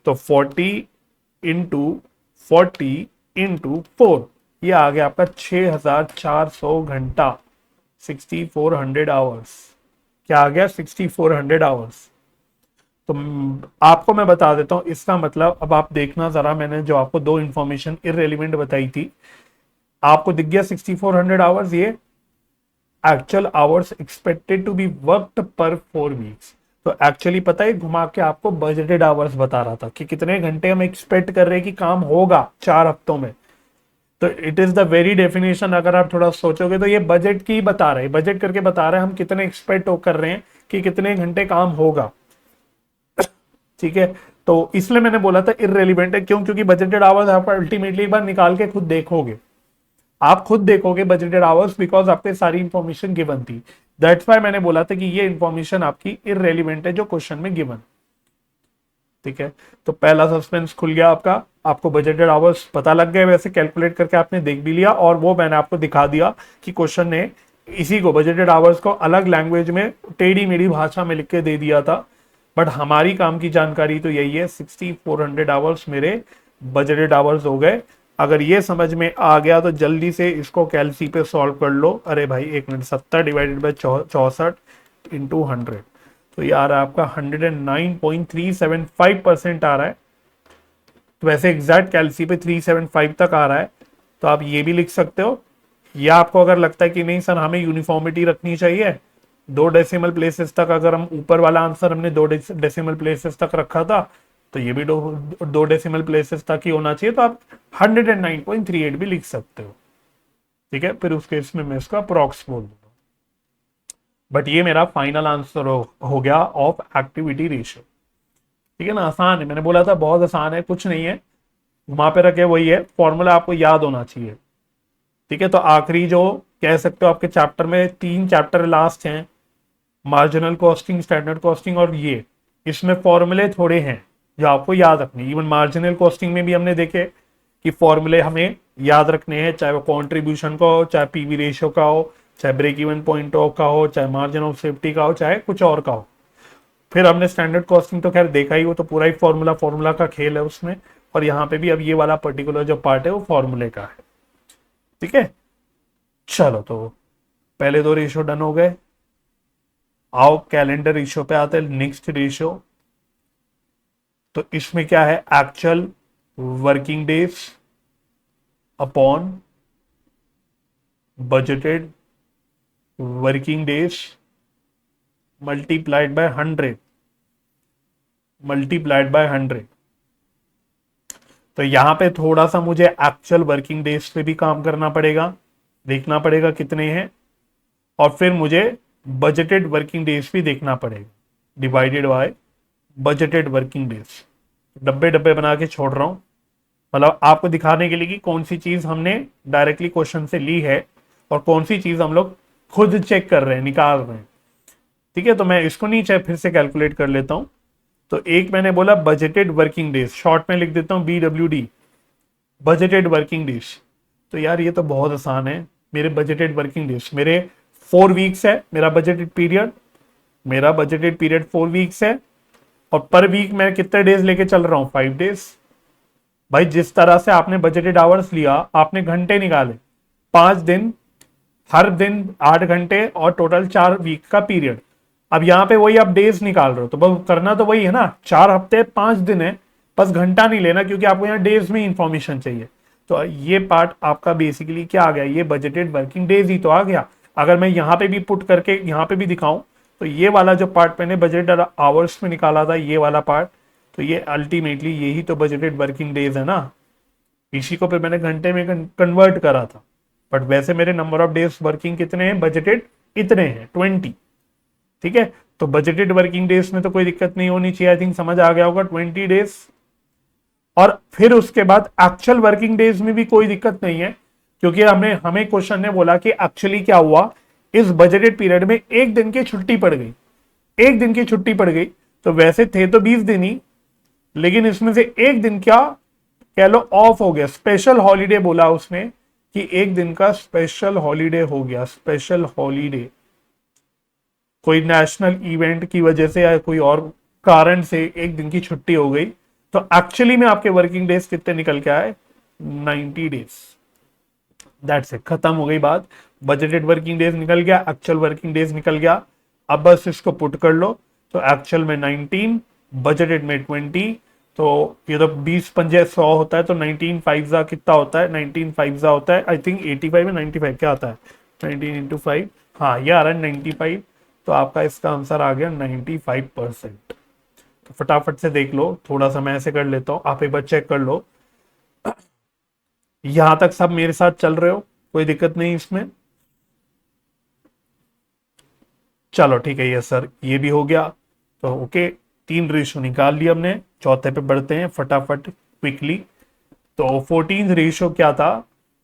तो 40 इंटू 40 इंटू 4, ये आ गया आपका 6400 घंटा, 6400 आवर्स। क्या आ गया, 6400 आवर्स। तो आपको मैं बता देता हूं इसका मतलब, अब आप देखना जरा, मैंने जो आपको दो इंफॉर्मेशन इररेलेवेंट बताई थी, आपको दिख गया 6400 आवर्स, ये actual hours expected to be worked per 4 weeks. तो एक्चुअली पता है घुमा के आपको बजटेड आवर्स बता रहा था कि कितने घंटे हम एक्सपेक्ट कर रहे हैं कि काम होगा 4 हफ्तों में। तो it is the very definition, अगर आप थोड़ा सोचोगे तो ये बजट की बता रहे हैं, बजट करके बता रहे हैं हम कितने एक्सपेक्ट कर रहे हैं कि कितने घंटे काम होगा, ठीक है। तो इसलिए मैंने बोला था इररेलेवेंट है, क्यों, क्योंकि बजटेड आवर्स आप अल्टीमेटली एक बार निकाल के खुद देखोगे, आप खुद देखोगे बजटेड आवर्स, बिकॉज आपके सारी इंफॉर्मेशन गिवन थी। दैट्स वाई मैंने बोला था कि ये इंफॉर्मेशन आपकी इररेलेवेंट है जो क्वेश्चन में गिवन, ठीक है। तो पहला सस्पेंस खुल गया आपका, आपको बजटेड आवर्स पता लग गए, वैसे कैलकुलेट करके आपने देख भी लिया, और वो मैंने आपको दिखा दिया कि क्वेश्चन ने इसी को बजटेड आवर्स को अलग लैंग्वेज में टेढ़ी मेढ़ी भाषा में लिख के दे दिया था। बट हमारी काम की जानकारी तो यही है, 6400 आवर्स मेरे बजटेड आवर्स हो गए। अगर ये समझ में आ गया तो जल्दी से इसको कैलसी पे सॉल्व कर लो। अरे भाई एक मिनट, 70 डिवाइडेड बाई 64 इंटू 100, तो ये आ रहा है आपका 109.375% आ रहा है। तो वैसे एग्जैक्ट कैलसी पे 375 तक आ रहा है, तो आप ये भी लिख सकते हो, या आपको अगर लगता है कि नहीं सर हमें यूनिफॉर्मिटी रखनी चाहिए, 2 डेसिमल प्लेसेस तक, अगर हम ऊपर वाला आंसर हमने 2 डेसिमल प्लेसेस तक रखा था, तो ये भी 2 डेसिमल प्लेसेस तक ही होना चाहिए, तो आप 109.38 भी लिख सकते हो, ठीक है। फिर उस केस में मैं इसका अप्रॉक्स बोल दूंगा। बट ये मेरा फाइनल आंसर हो गया ऑफ एक्टिविटी रेशियो, ठीक है ना। आसान है, मैंने बोला था बहुत आसान है, कुछ नहीं है, घुमा पे रखे वही है, फॉर्मूला आपको याद होना चाहिए। ठीक है, तो आखिरी जो कह सकते हो आपके चैप्टर में 3 चैप्टर लास्ट हैं, मार्जिनल कॉस्टिंग, स्टैंडर्ड कॉस्टिंग और ये, इसमें फॉर्मूले थोड़े हैं जो आपको याद रखने। इवन मार्जिनल कॉस्टिंग में भी हमने देखे कि फॉर्मूले हमें याद रखने हैं, चाहे वो कॉन्ट्रीब्यूशन का हो, चाहे पीवी रेशियो का हो, चाहे ब्रेक इवन पॉइंट का हो, चाहे मार्जिन ऑफ सेफ्टी का हो, चाहे कुछ और का हो। फिर हमने स्टैंडर्ड कॉस्टिंग तो खैर देखा ही, वो तो पूरा ही फॉर्मूला फॉर्मूला का खेल है उसमें। और यहाँ पे भी अब ये वाला पर्टिकुलर जो पार्ट है वो फॉर्मूले का है। ठीक है, चलो तो पहले 2 रेशियो डन हो गए। आओ कैलेंडर रेशियो पे आते हैं, नेक्स्ट रेशियो। तो इसमें क्या है, actual working days upon budgeted working days multiplied by 100, multiplied by 100। तो यहां पे थोड़ा सा मुझे एक्चुअल वर्किंग डेज पे भी काम करना पड़ेगा, देखना पड़ेगा कितने हैं, और फिर मुझे बजटेड वर्किंग डेज भी देखना पड़ेगा, divided by budgeted working days. डब्बे डब्बे बना के छोड़ रहा हूं, मतलब आपको दिखाने के लिए कि कौन सी चीज हमने डायरेक्टली क्वेश्चन से ली है और कौन सी चीज हम लोग खुद चेक कर रहे हैं, निकाल रहे हैं। ठीक है, तो मैं इसको नीचे फिर से कैलकुलेट कर लेता हूं। तो एक मैंने बोला बजटेड वर्किंग डेज, शॉर्ट में लिख देता हूं BWD, बजटेड वर्किंग डेज। तो यार ये तो बहुत आसान है, मेरे बजटेड वर्किंग डेज, मेरे 4 वीक्स है मेरा बजटेड पीरियड, मेरा बजटेड पीरियड 4 वीक्स है, और पर वीक मैं कितने डेज लेके चल रहा हूं, 5 डेज। भाई जिस तरह से आपने बजटेड आवर्स लिया, आपने घंटे निकाले, 5 दिन, हर दिन 8 घंटे, और टोटल 4 वीक का पीरियड। अब यहाँ पे वही आप डेज निकाल रहे हो, तो बस करना तो वही है ना, 4 हफ्ते 5 दिन है, बस घंटा नहीं लेना, क्योंकि आपको यहाँ डेज में इंफॉर्मेशन चाहिए। तो ये पार्ट आपका बेसिकली क्या आ गया, ये बजटेड वर्किंग डेज ही तो आ गया। अगर मैं यहाँ पे भी पुट करके यहाँ पे भी दिखाऊं, तो ये वाला जो पार्ट मैंने बजटेड आवर्स में निकाला था, ये वाला पार्ट, तो ये अल्टीमेटली यही तो बजटेड वर्किंग डेज है ना। इसी को फिर मैंने घंटे में कन्वर्ट करा था, बट वैसे मेरे नंबर ऑफ डेज वर्किंग कितने हैं बजटेड, इतने हैं 20। ठीक है, तो बजटेड वर्किंग डेज में तो कोई दिक्कत नहीं होनी चाहिए, आई थिंक समझ आ गया होगा, 20 डेज। और फिर उसके बाद एक्चुअल वर्किंग डेज में भी कोई दिक्कत नहीं है, क्योंकि हमें क्वेश्चन ने बोला कि एक्चुअली क्या हुआ, इस बजटेड पीरियड में 1 दिन की छुट्टी पड़ गई, 1 दिन की छुट्टी पड़ गई। तो वैसे थे तो 20 दिन ही, लेकिन इसमें से 1 दिन क्या कह लो ऑफ हो गया, स्पेशल हॉलीडे बोला उसने कि 1 दिन का स्पेशल हॉलीडे हो गया, स्पेशल हॉलीडे, कोई नेशनल इवेंट की वजह से या कोई और कारण से 1 दिन की छुट्टी हो गई। तो एक्चुअली में आपके वर्किंग डेज कितने निकल के आए, 90 डेज। दैट्स इट, खत्म हो गई बात। बजटेड वर्किंग डेज निकल गया, एक्चुअल वर्किंग डेज निकल गया। अब बस इसको पुट कर लो, तो एक्चुअल में 19, बजटेड में 20। तो ये तो 20 पंजे 100 होता है, तो 19 5 कितना होता है, 19 5 होता है आई थिंक 85 में 95 क्या आता है, 19 इंटू 5, हाँ ये आ रहा है 95। तो आपका इसका आंसर आ गया 95%। तो फटाफट से देख लो, थोड़ा सा मैं ऐसे कर लेता हूँ, आप एक बार चेक कर लो। यहां तक सब मेरे साथ चल रहे हो, कोई दिक्कत नहीं इसमें। चलो ठीक है, ये सर ये भी हो गया। तो ओके, 3 रेशो निकाल लिया हमने, चौथे पे बढ़ते हैं फटाफट क्विकली। तो 14th रेशो क्या था,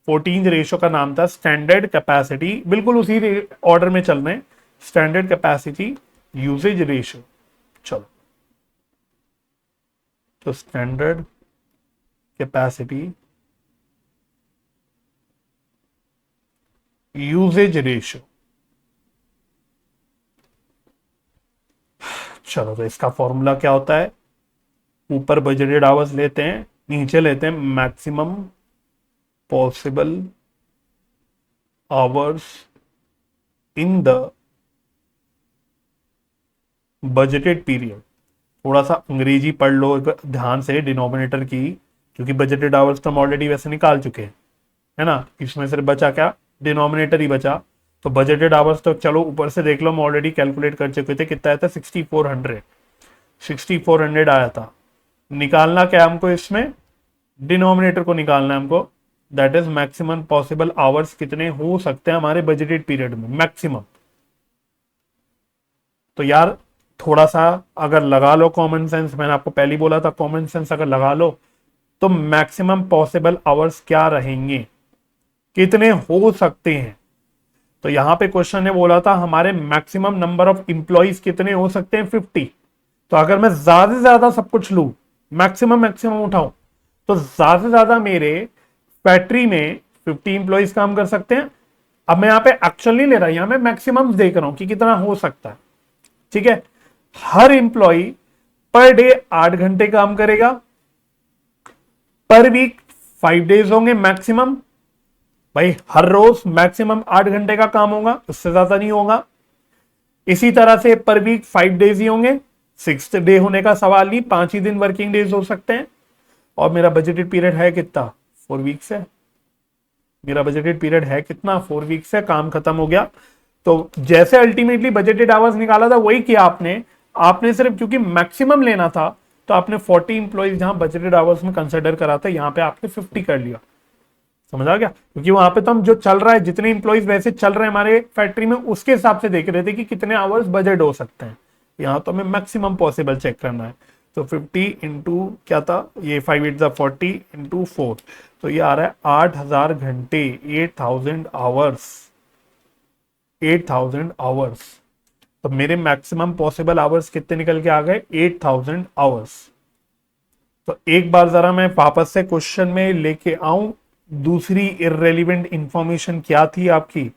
14th रेशो का नाम था स्टैंडर्ड कैपेसिटी, बिल्कुल उसी ऑर्डर में चल रहे हैं, स्टैंडर्ड कैपेसिटी यूसेज रेशो। चलो, तो स्टैंडर्ड कैपेसिटी यूसेज रेशो। चलो, तो इसका फॉर्मूला क्या होता है, ऊपर बजटेड आवर्स लेते हैं, नीचे लेते हैं maximum possible hours in the budgeted period. थोड़ा सा अंग्रेजी पढ़ लो ध्यान से डिनोमिनेटर की, क्योंकि बजटेड आवर्स तो हम ऑलरेडी वैसे निकाल चुके हैं, है ना। इसमें सिर्फ बचा क्या, डिनोमिनेटर ही बचा। तो बजटेड आवर्स तो चलो ऊपर से देख लो, हम ऑलरेडी कैलकुलेट कर चुके थे, कितना आया था 6400, 6400 आया था। निकालना क्या हमको, इसमें डिनोमिनेटर को निकालना है हमको, that is maximum possible hours कितने हो सकते हैं हमारे बजटेड पीरियड में, मैक्सिमम। तो यार थोड़ा सा अगर लगा लो कॉमन सेंस, मैंने आपको पहले ही बोला था कॉमन सेंस अगर लगा लो, तो मैक्सिमम पॉसिबल आवर्स क्या रहेंगे, कितने हो सकते हैं। तो यहां पे क्वेश्चन ने बोला था हमारे मैक्सिमम नंबर ऑफ इंप्लॉइज कितने हो सकते हैं, 50। तो अगर मैं ज्यादा से ज्यादा सब कुछ लू, मैक्सिमम मैक्सिमम उठाऊं, तो ज्यादा से ज्यादा मेरे फैक्ट्री में 50 इंप्लॉइज काम कर सकते हैं। अब मैं यहां पे एक्चुअल नहीं ले रहा, यहां मैं मैक्सिमम देख रहा हूं कि कितना हो सकता है। ठीक है, हर इंप्लॉय पर डे 8 घंटे काम करेगा, पर वीक 5 डेज होंगे मैक्सिमम। भाई हर रोज मैक्सिमम 8 घंटे का काम होगा, उससे ज्यादा नहीं होगा। इसी तरह से पर वीक 5 डेज ही होंगे, 6th डे होने का सवाल नहीं, 5 ही दिन वर्किंग डेज हो सकते हैं। और मेरा बजटेड पीरियड है कितना, 4 वीक्स है। मेरा बजटेड पीरियड है कितना, 4 वीक्स है, काम खत्म हो गया। तो जैसे अल्टीमेटली बजटेड आवर्स निकाला था वही किया आपने। आपने सिर्फ क्योंकि मैक्सिमम लेना था तो आपने 40 इंप्लॉइज जहां बजटेड आवर्स में कंसिडर करा था, यहां पे आपने 50 कर लिया। समझ आ गया, क्योंकि वहां पे तो हम जो चल रहा है, जितने इंप्लॉइज वैसे चल रहे हैं हमारे फैक्ट्री में, उसके हिसाब से देख रहे थे कि कितने आवर्स बजट हो सकते हैं। यहां तो हमें मैक्सिमम पॉसिबल चेक करना है। तो 50 इंटू क्या था, ये 5 8 इंटू 4, तो ये आ रहा है 8,000 घंटे, 8,000 आवर्स, 8,000 आवर्स। तो मेरे मैक्सिमम पॉसिबल आवर्स कितने निकल के आ गए, 8,000 आवर्स। तो एक बार जरा मैं वापस से क्वेश्चन में लेके आऊं, दूसरी इररेलीवेंट इंफॉर्मेशन क्या थी आपकी,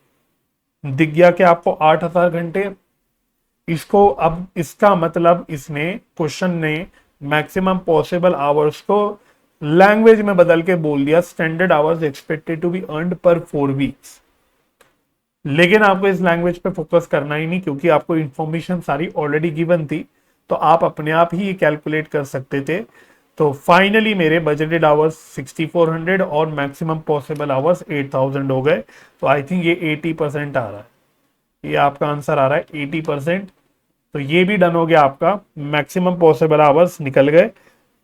दिख गया कि आपको 8,000 घंटे। इसको अब इसका मतलब इसने क्वेश्चन ने मैक्सिमम पॉसिबल आवर्स को लैंग्वेज में बदल के बोल दिया standard hours expected to be earned per 4 weeks. लेकिन आपको इस लैंग्वेज पे फोकस करना ही नहीं, क्योंकि आपको इंफॉर्मेशन सारी ऑलरेडी गिवन थी, तो आप अपने आप ही ये कैलकुलेट कर सकते थे। तो फाइनली मेरे बजटेड आवर्स 6400 और मैक्सिमम पॉसिबल आवर्स 8000 हो गए। तो आई थिंक ये 80% आ रहा है, ये आपका आंसर आ रहा है 80%। तो ये भी डन हो गया, आपका मैक्सिमम पॉसिबल आवर्स निकल गए।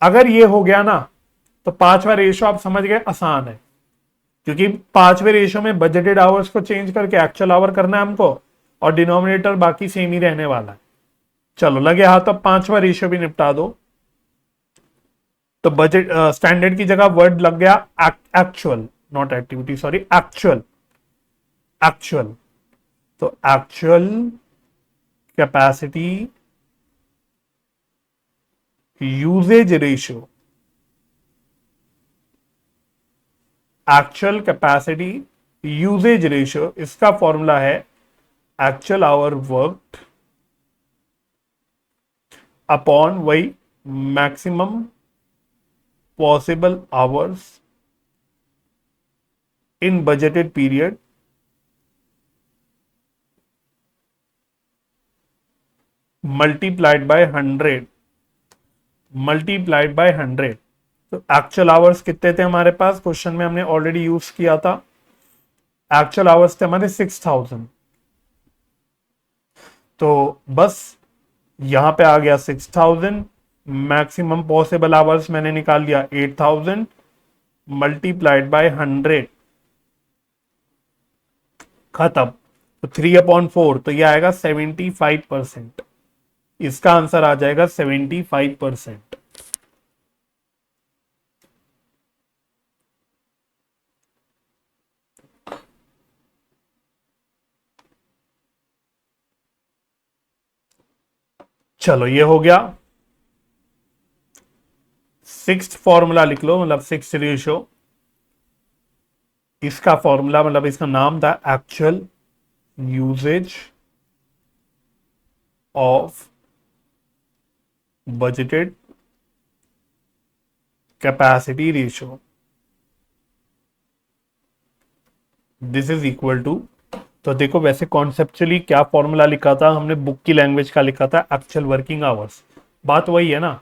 अगर ये हो गया ना, तो पांचवा रेशो आप समझ गए आसान है, क्योंकि पांचवें रेशो में बजटेड आवर्स को चेंज करके एक्चुअल आवर करना है हमको, और डिनोमिनेटर बाकी सेम ही रहने वाला है। चलो लगे हाथ, अब पांचवा रेशो भी निपटा दो। तो बजट स्टैंडर्ड की जगह वर्ड लग गया actual, not activity, sorry, actual. Actual, तो actual capacity usage ratio, actual capacity usage ratio, इसका फॉर्मूला है एक्चुअल आवर वर्कड अपॉन वही maximum possible hours in budgeted period multiplied by 100, multiplied by 100। तो actual hours कितने थे हमारे पास, question में हमने ऑलरेडी यूज किया था। एक्चुअल आवर्स थे हमारे 6000। तो बस यहां पे आ गया 6000, मैक्सिमम पॉसिबल आवर्स मैंने निकाल लिया 8000, मल्टीप्लाइड बाय 100, खत्म। तो 3/4, तो ये आएगा 75%। इसका आंसर आ जाएगा 75%। चलो ये हो गया। सिक्स्थ फॉर्मूला लिख लो, मतलब सिक्स रेशियो, इसका फॉर्मूला मतलब इसका नाम था actual usage of budgeted capacity ratio, this is equal to. तो देखो वैसे कॉन्सेप्चुअली क्या फॉर्मूला लिखा था हमने, बुक की लैंग्वेज का लिखा था एक्चुअल वर्किंग आवर्स। बात वही है ना,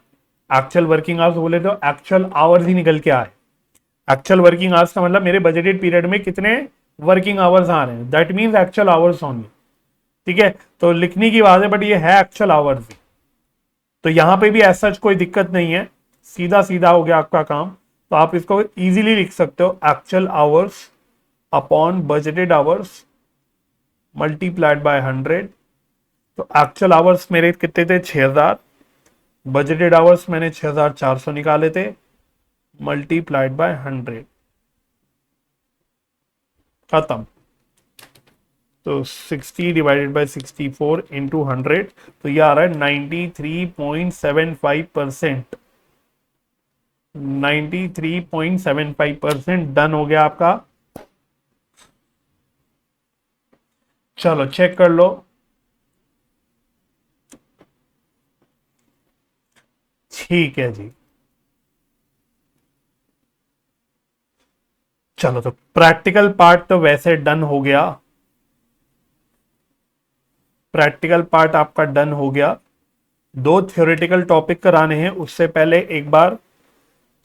एक्चुअल वर्किंग आवर्स बोले तो एक्चुअल आवर्स ही निकल के आए। एक्चुअल वर्किंग आवर्स का मतलब मेरे बजटेड पीरियड में कितने वर्किंग आवर्स आ रहे हैं, that means actual hours only. ठीक है, तो लिखने की बात है, बट ये है एक्चुअल आवर्स। तो यहां पे भी ऐसा कोई दिक्कत नहीं है, सीधा सीधा हो गया आपका काम। तो आप इसको इजीली लिख सकते हो, actual hours upon budgeted hours multiplied by 100। तो एक्चुअल आवर्स मेरे कितने थे, 6000, बजटेड आवर्स मैंने 6400 निकाले थे, मल्टीप्लाइड बाय 100। खत्म। तो 60 डिवाइडेड बाई 64 इंटू 100, तो ये आ रहा है 93.75%। 93.75% डन हो गया आपका। चलो चेक कर लो। ठीक है जी। चलो तो प्रैक्टिकल पार्ट तो वैसे डन हो गया। प्रैक्टिकल पार्ट आपका डन हो गया। दो थ्योरेटिकल टॉपिक कराने हैं, उससे पहले एक बार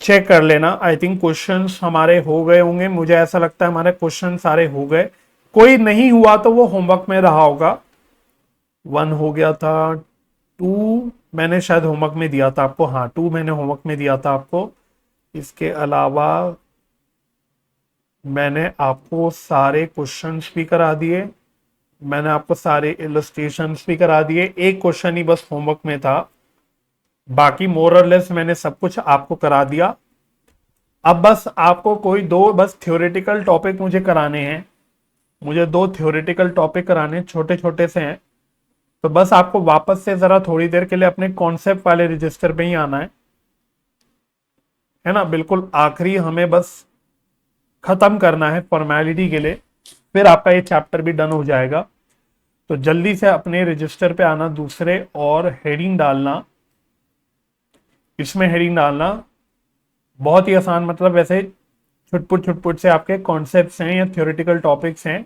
चेक कर लेना। आई थिंक क्वेश्चंस हमारे हो गए होंगे, मुझे ऐसा लगता है हमारे क्वेश्चन सारे हो गए। कोई नहीं हुआ तो वो होमवर्क में रहा होगा। 1 हो गया था। 2 मैंने शायद होमवर्क में दिया था आपको, हाँ 2 मैंने होमवर्क में दिया था आपको। इसके अलावा मैंने आपको सारे क्वेश्चंस भी करा दिए, मैंने आपको सारे इलस्ट्रेशंस भी करा दिए। एक क्वेश्चन ही बस होमवर्क में था, बाकी मोर और लेस मैंने सब कुछ आपको करा दिया। अब बस आपको कोई दो बस थ्योरेटिकल टॉपिक मुझे कराने हैं। मुझे 2 थ्योरेटिकल टॉपिक कराने, छोटे छोटे से हैं। तो बस आपको वापस से जरा थोड़ी देर के लिए अपने कॉन्सेप्ट वाले रजिस्टर पे ही आना है ना। बिल्कुल आखिरी हमें बस खत्म करना है फॉर्मेलिटी के लिए, फिर आपका ये चैप्टर भी डन हो जाएगा। तो जल्दी से अपने रजिस्टर पे आना दूसरे, और हेडिंग डालना। इसमें हेडिंग डालना बहुत ही आसान, मतलब वैसे छुटपुट छुटपुट से आपके कॉन्सेप्ट्स हैं या थ्योरेटिकल टॉपिक्स हैं।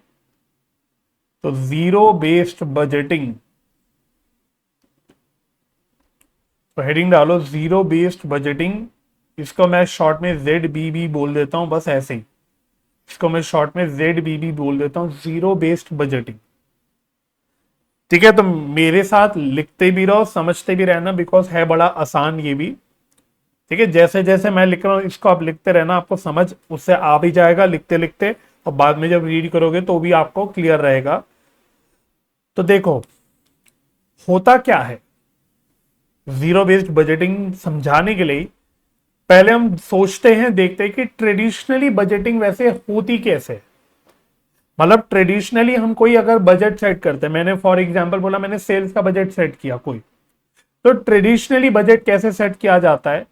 तो जीरो बेस्ड बजटिंग, तो हेडिंग डालो जीरो बेस्ड बजटिंग। इसको मैं शॉर्ट में ZBB बोल देता हूं, बस ऐसे ही इसको मैं शॉर्ट में ZBB बोल देता हूं, जीरो बेस्ड बजटिंग। ठीक है, तो मेरे साथ लिखते भी रहो, समझते भी रहना, बिकॉज है बड़ा आसान ये भी। ठीक है, जैसे जैसे मैं लिख रहा हूं इसको आप लिखते रहना, आपको समझ उससे आ भी जाएगा लिखते लिखते, और बाद में जब रीड करोगे तो भी आपको क्लियर रहेगा। तो देखो होता क्या है जीरो बेस्ड बजटिंग समझाने के लिए, पहले हम सोचते हैं, देखते हैं कि ट्रेडिशनली बजटिंग वैसे होती कैसे। मतलब ट्रेडिशनली हम कोई अगर बजट सेट करते हैं, मैंने फॉर एग्जांपल बोला मैंने सेल्स का बजट सेट किया कोई, तो ट्रेडिशनली बजट कैसे सेट किया जाता है।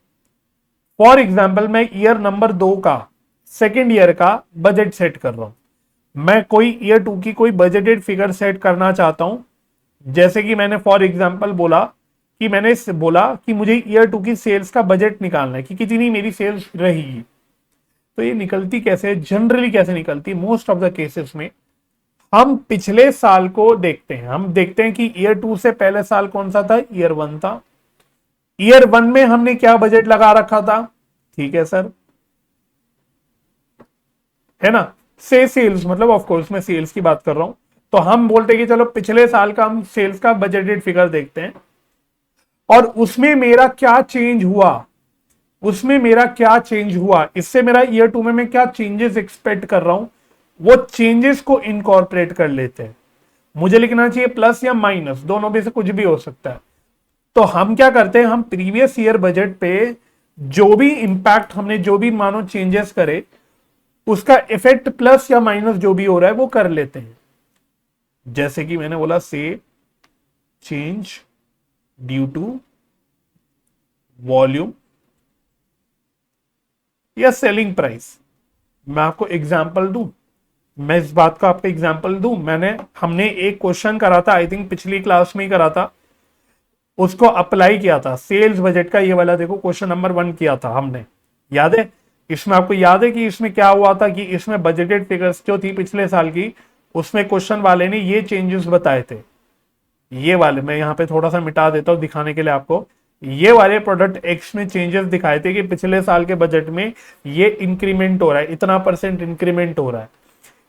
फॉर एग्जांपल मैं ईयर नंबर 2 का, सेकेंड ईयर का बजट सेट कर रहा हूं। मैं कोई ईयर 2 की कोई बजटेड फिगर सेट करना चाहता हूं। जैसे कि मैंने फॉर एग्जांपल बोला कि मैंने बोला कि मुझे ईयर 2 की सेल्स का बजट निकालना है कि कितनी मेरी सेल्स रहेगी। तो ये निकलती कैसे, जनरली कैसे निकलती, मोस्ट ऑफ द केसेस में हम पिछले साल को देखते हैं। हम देखते हैं कि ईयर 2 से पहले साल कौन सा था, ईयर 1 था। ईयर 1 में हमने क्या बजट लगा रखा था, ठीक है सर, है ना, से सेल्स, मतलब ऑफ कोर्स मैं सेल्स की बात कर रहा हूं। तो हम बोलते हैं कि चलो पिछले साल का हम सेल्स का बजटेड फिगर देखते हैं, और उसमें मेरा क्या चेंज हुआ, उसमें मेरा क्या चेंज हुआ, इससे मेरा ईयर 2 में मैं क्या चेंजेस एक्सपेक्ट कर रहा हूं, वो चेंजेस को इनकॉर्पोरेट कर लेते हैं। मुझे लिखना चाहिए प्लस या माइनस, दोनों में से कुछ भी हो सकता है। तो हम क्या करते हैं, हम प्रीवियस ईयर बजट पे जो भी इंपैक्ट हमने, जो भी मानो चेंजेस करे, उसका इफेक्ट प्लस या माइनस जो भी हो रहा है वो कर लेते हैं। जैसे कि मैंने बोला से चेंज ड्यू टू वॉल्यूम या सेलिंग प्राइस। मैं आपको एग्जांपल दूं, मैं इस बात का आपको एग्जांपल दूं। हमने एक क्वेश्चन करा था, आई थिंक पिछली क्लास में ही करा था, उसको अप्लाई किया था सेल्स बजट का, ये वाला देखो क्वेश्चन नंबर 1 किया था हमने, याद है। इसमें आपको याद है कि इसमें क्या हुआ था, कि इसमें बजटेड फिगर्स जो थी पिछले साल की, उसमें क्वेश्चन वाले ने ये चेंजेस बताए थे। ये वाले मैं यहां पे थोड़ा सा मिटा देता हूं दिखाने के लिए आपको। ये वाले प्रोडक्ट एक्स में चेंजेस दिखाए थे कि पिछले साल के बजट में ये इंक्रीमेंट हो रहा है, इतना % इंक्रीमेंट हो रहा है।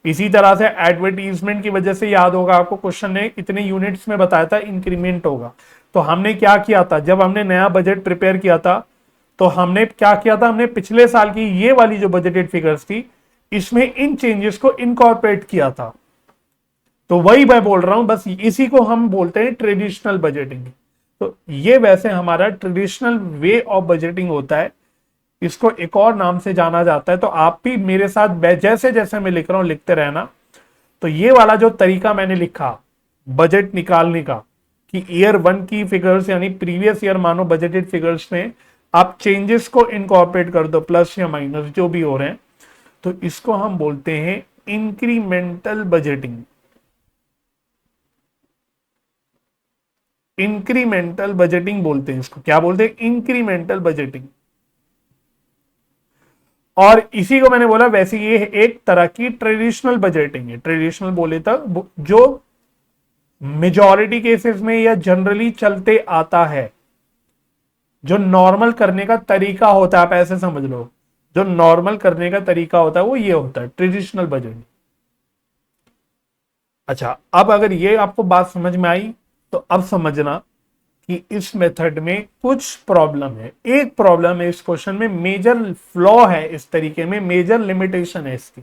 इसी तरह से एडवर्टीजमेंट की वजह से याद होगा आपको, क्वेश्चन ने इतने यूनिट्स में बताया था इंक्रीमेंट होगा। तो हमने क्या किया था, जब हमने नया बजट प्रिपेयर किया था, तो हमने क्या किया था, हमने पिछले साल की ये वाली जो बजटेड फिगर्स थी, इसमें इन चेंजेस को इनकॉर्पोरेट किया था। तो वही मैं बोल रहा हूं, बस इसी को हम बोलते हैं ट्रेडिशनल बजटिंग। तो ये वैसे हमारा ट्रेडिशनल वे ऑफ बजटिंग होता है इसको एक और नाम से जाना जाता है। तो आप भी मेरे साथ जैसे जैसे मैं लिख रहा हूं लिखते रहना। तो ये वाला जो तरीका मैंने लिखा बजट निकालने का, कि ईयर 1 की फिगर्स यानी प्रीवियस ईयर मानो बजटेड फिगर्स में आप चेंजेस को इनकॉर्पोरेट कर दो, प्लस या माइनस जो भी हो रहे हैं, तो इसको हम बोलते हैं इंक्रीमेंटल बजटिंग। इंक्रीमेंटल बजटिंग बोलते हैं इसको। क्या बोलते हैं? Incremental budgeting. और इसी को मैंने बोला वैसे ये एक तरह की ट्रेडिशनल बजटिंग है। ट्रेडिशनल बोले तक जो मेजॉरिटी केसेस में या जनरली चलते आता है, जो नॉर्मल करने का तरीका होता है, आप ऐसे समझ लो, जो नॉर्मल करने का तरीका होता है वो ये होता है ट्रेडिशनल बजटिंग। अच्छा, अब अगर ये आपको बात समझ में आई तो अब समझना कि इस मेथड में कुछ प्रॉब्लम है। एक प्रॉब्लम है इस क्वेश्चन में, मेजर फ्लॉ है इस तरीके में, मेजर लिमिटेशन है इसकी।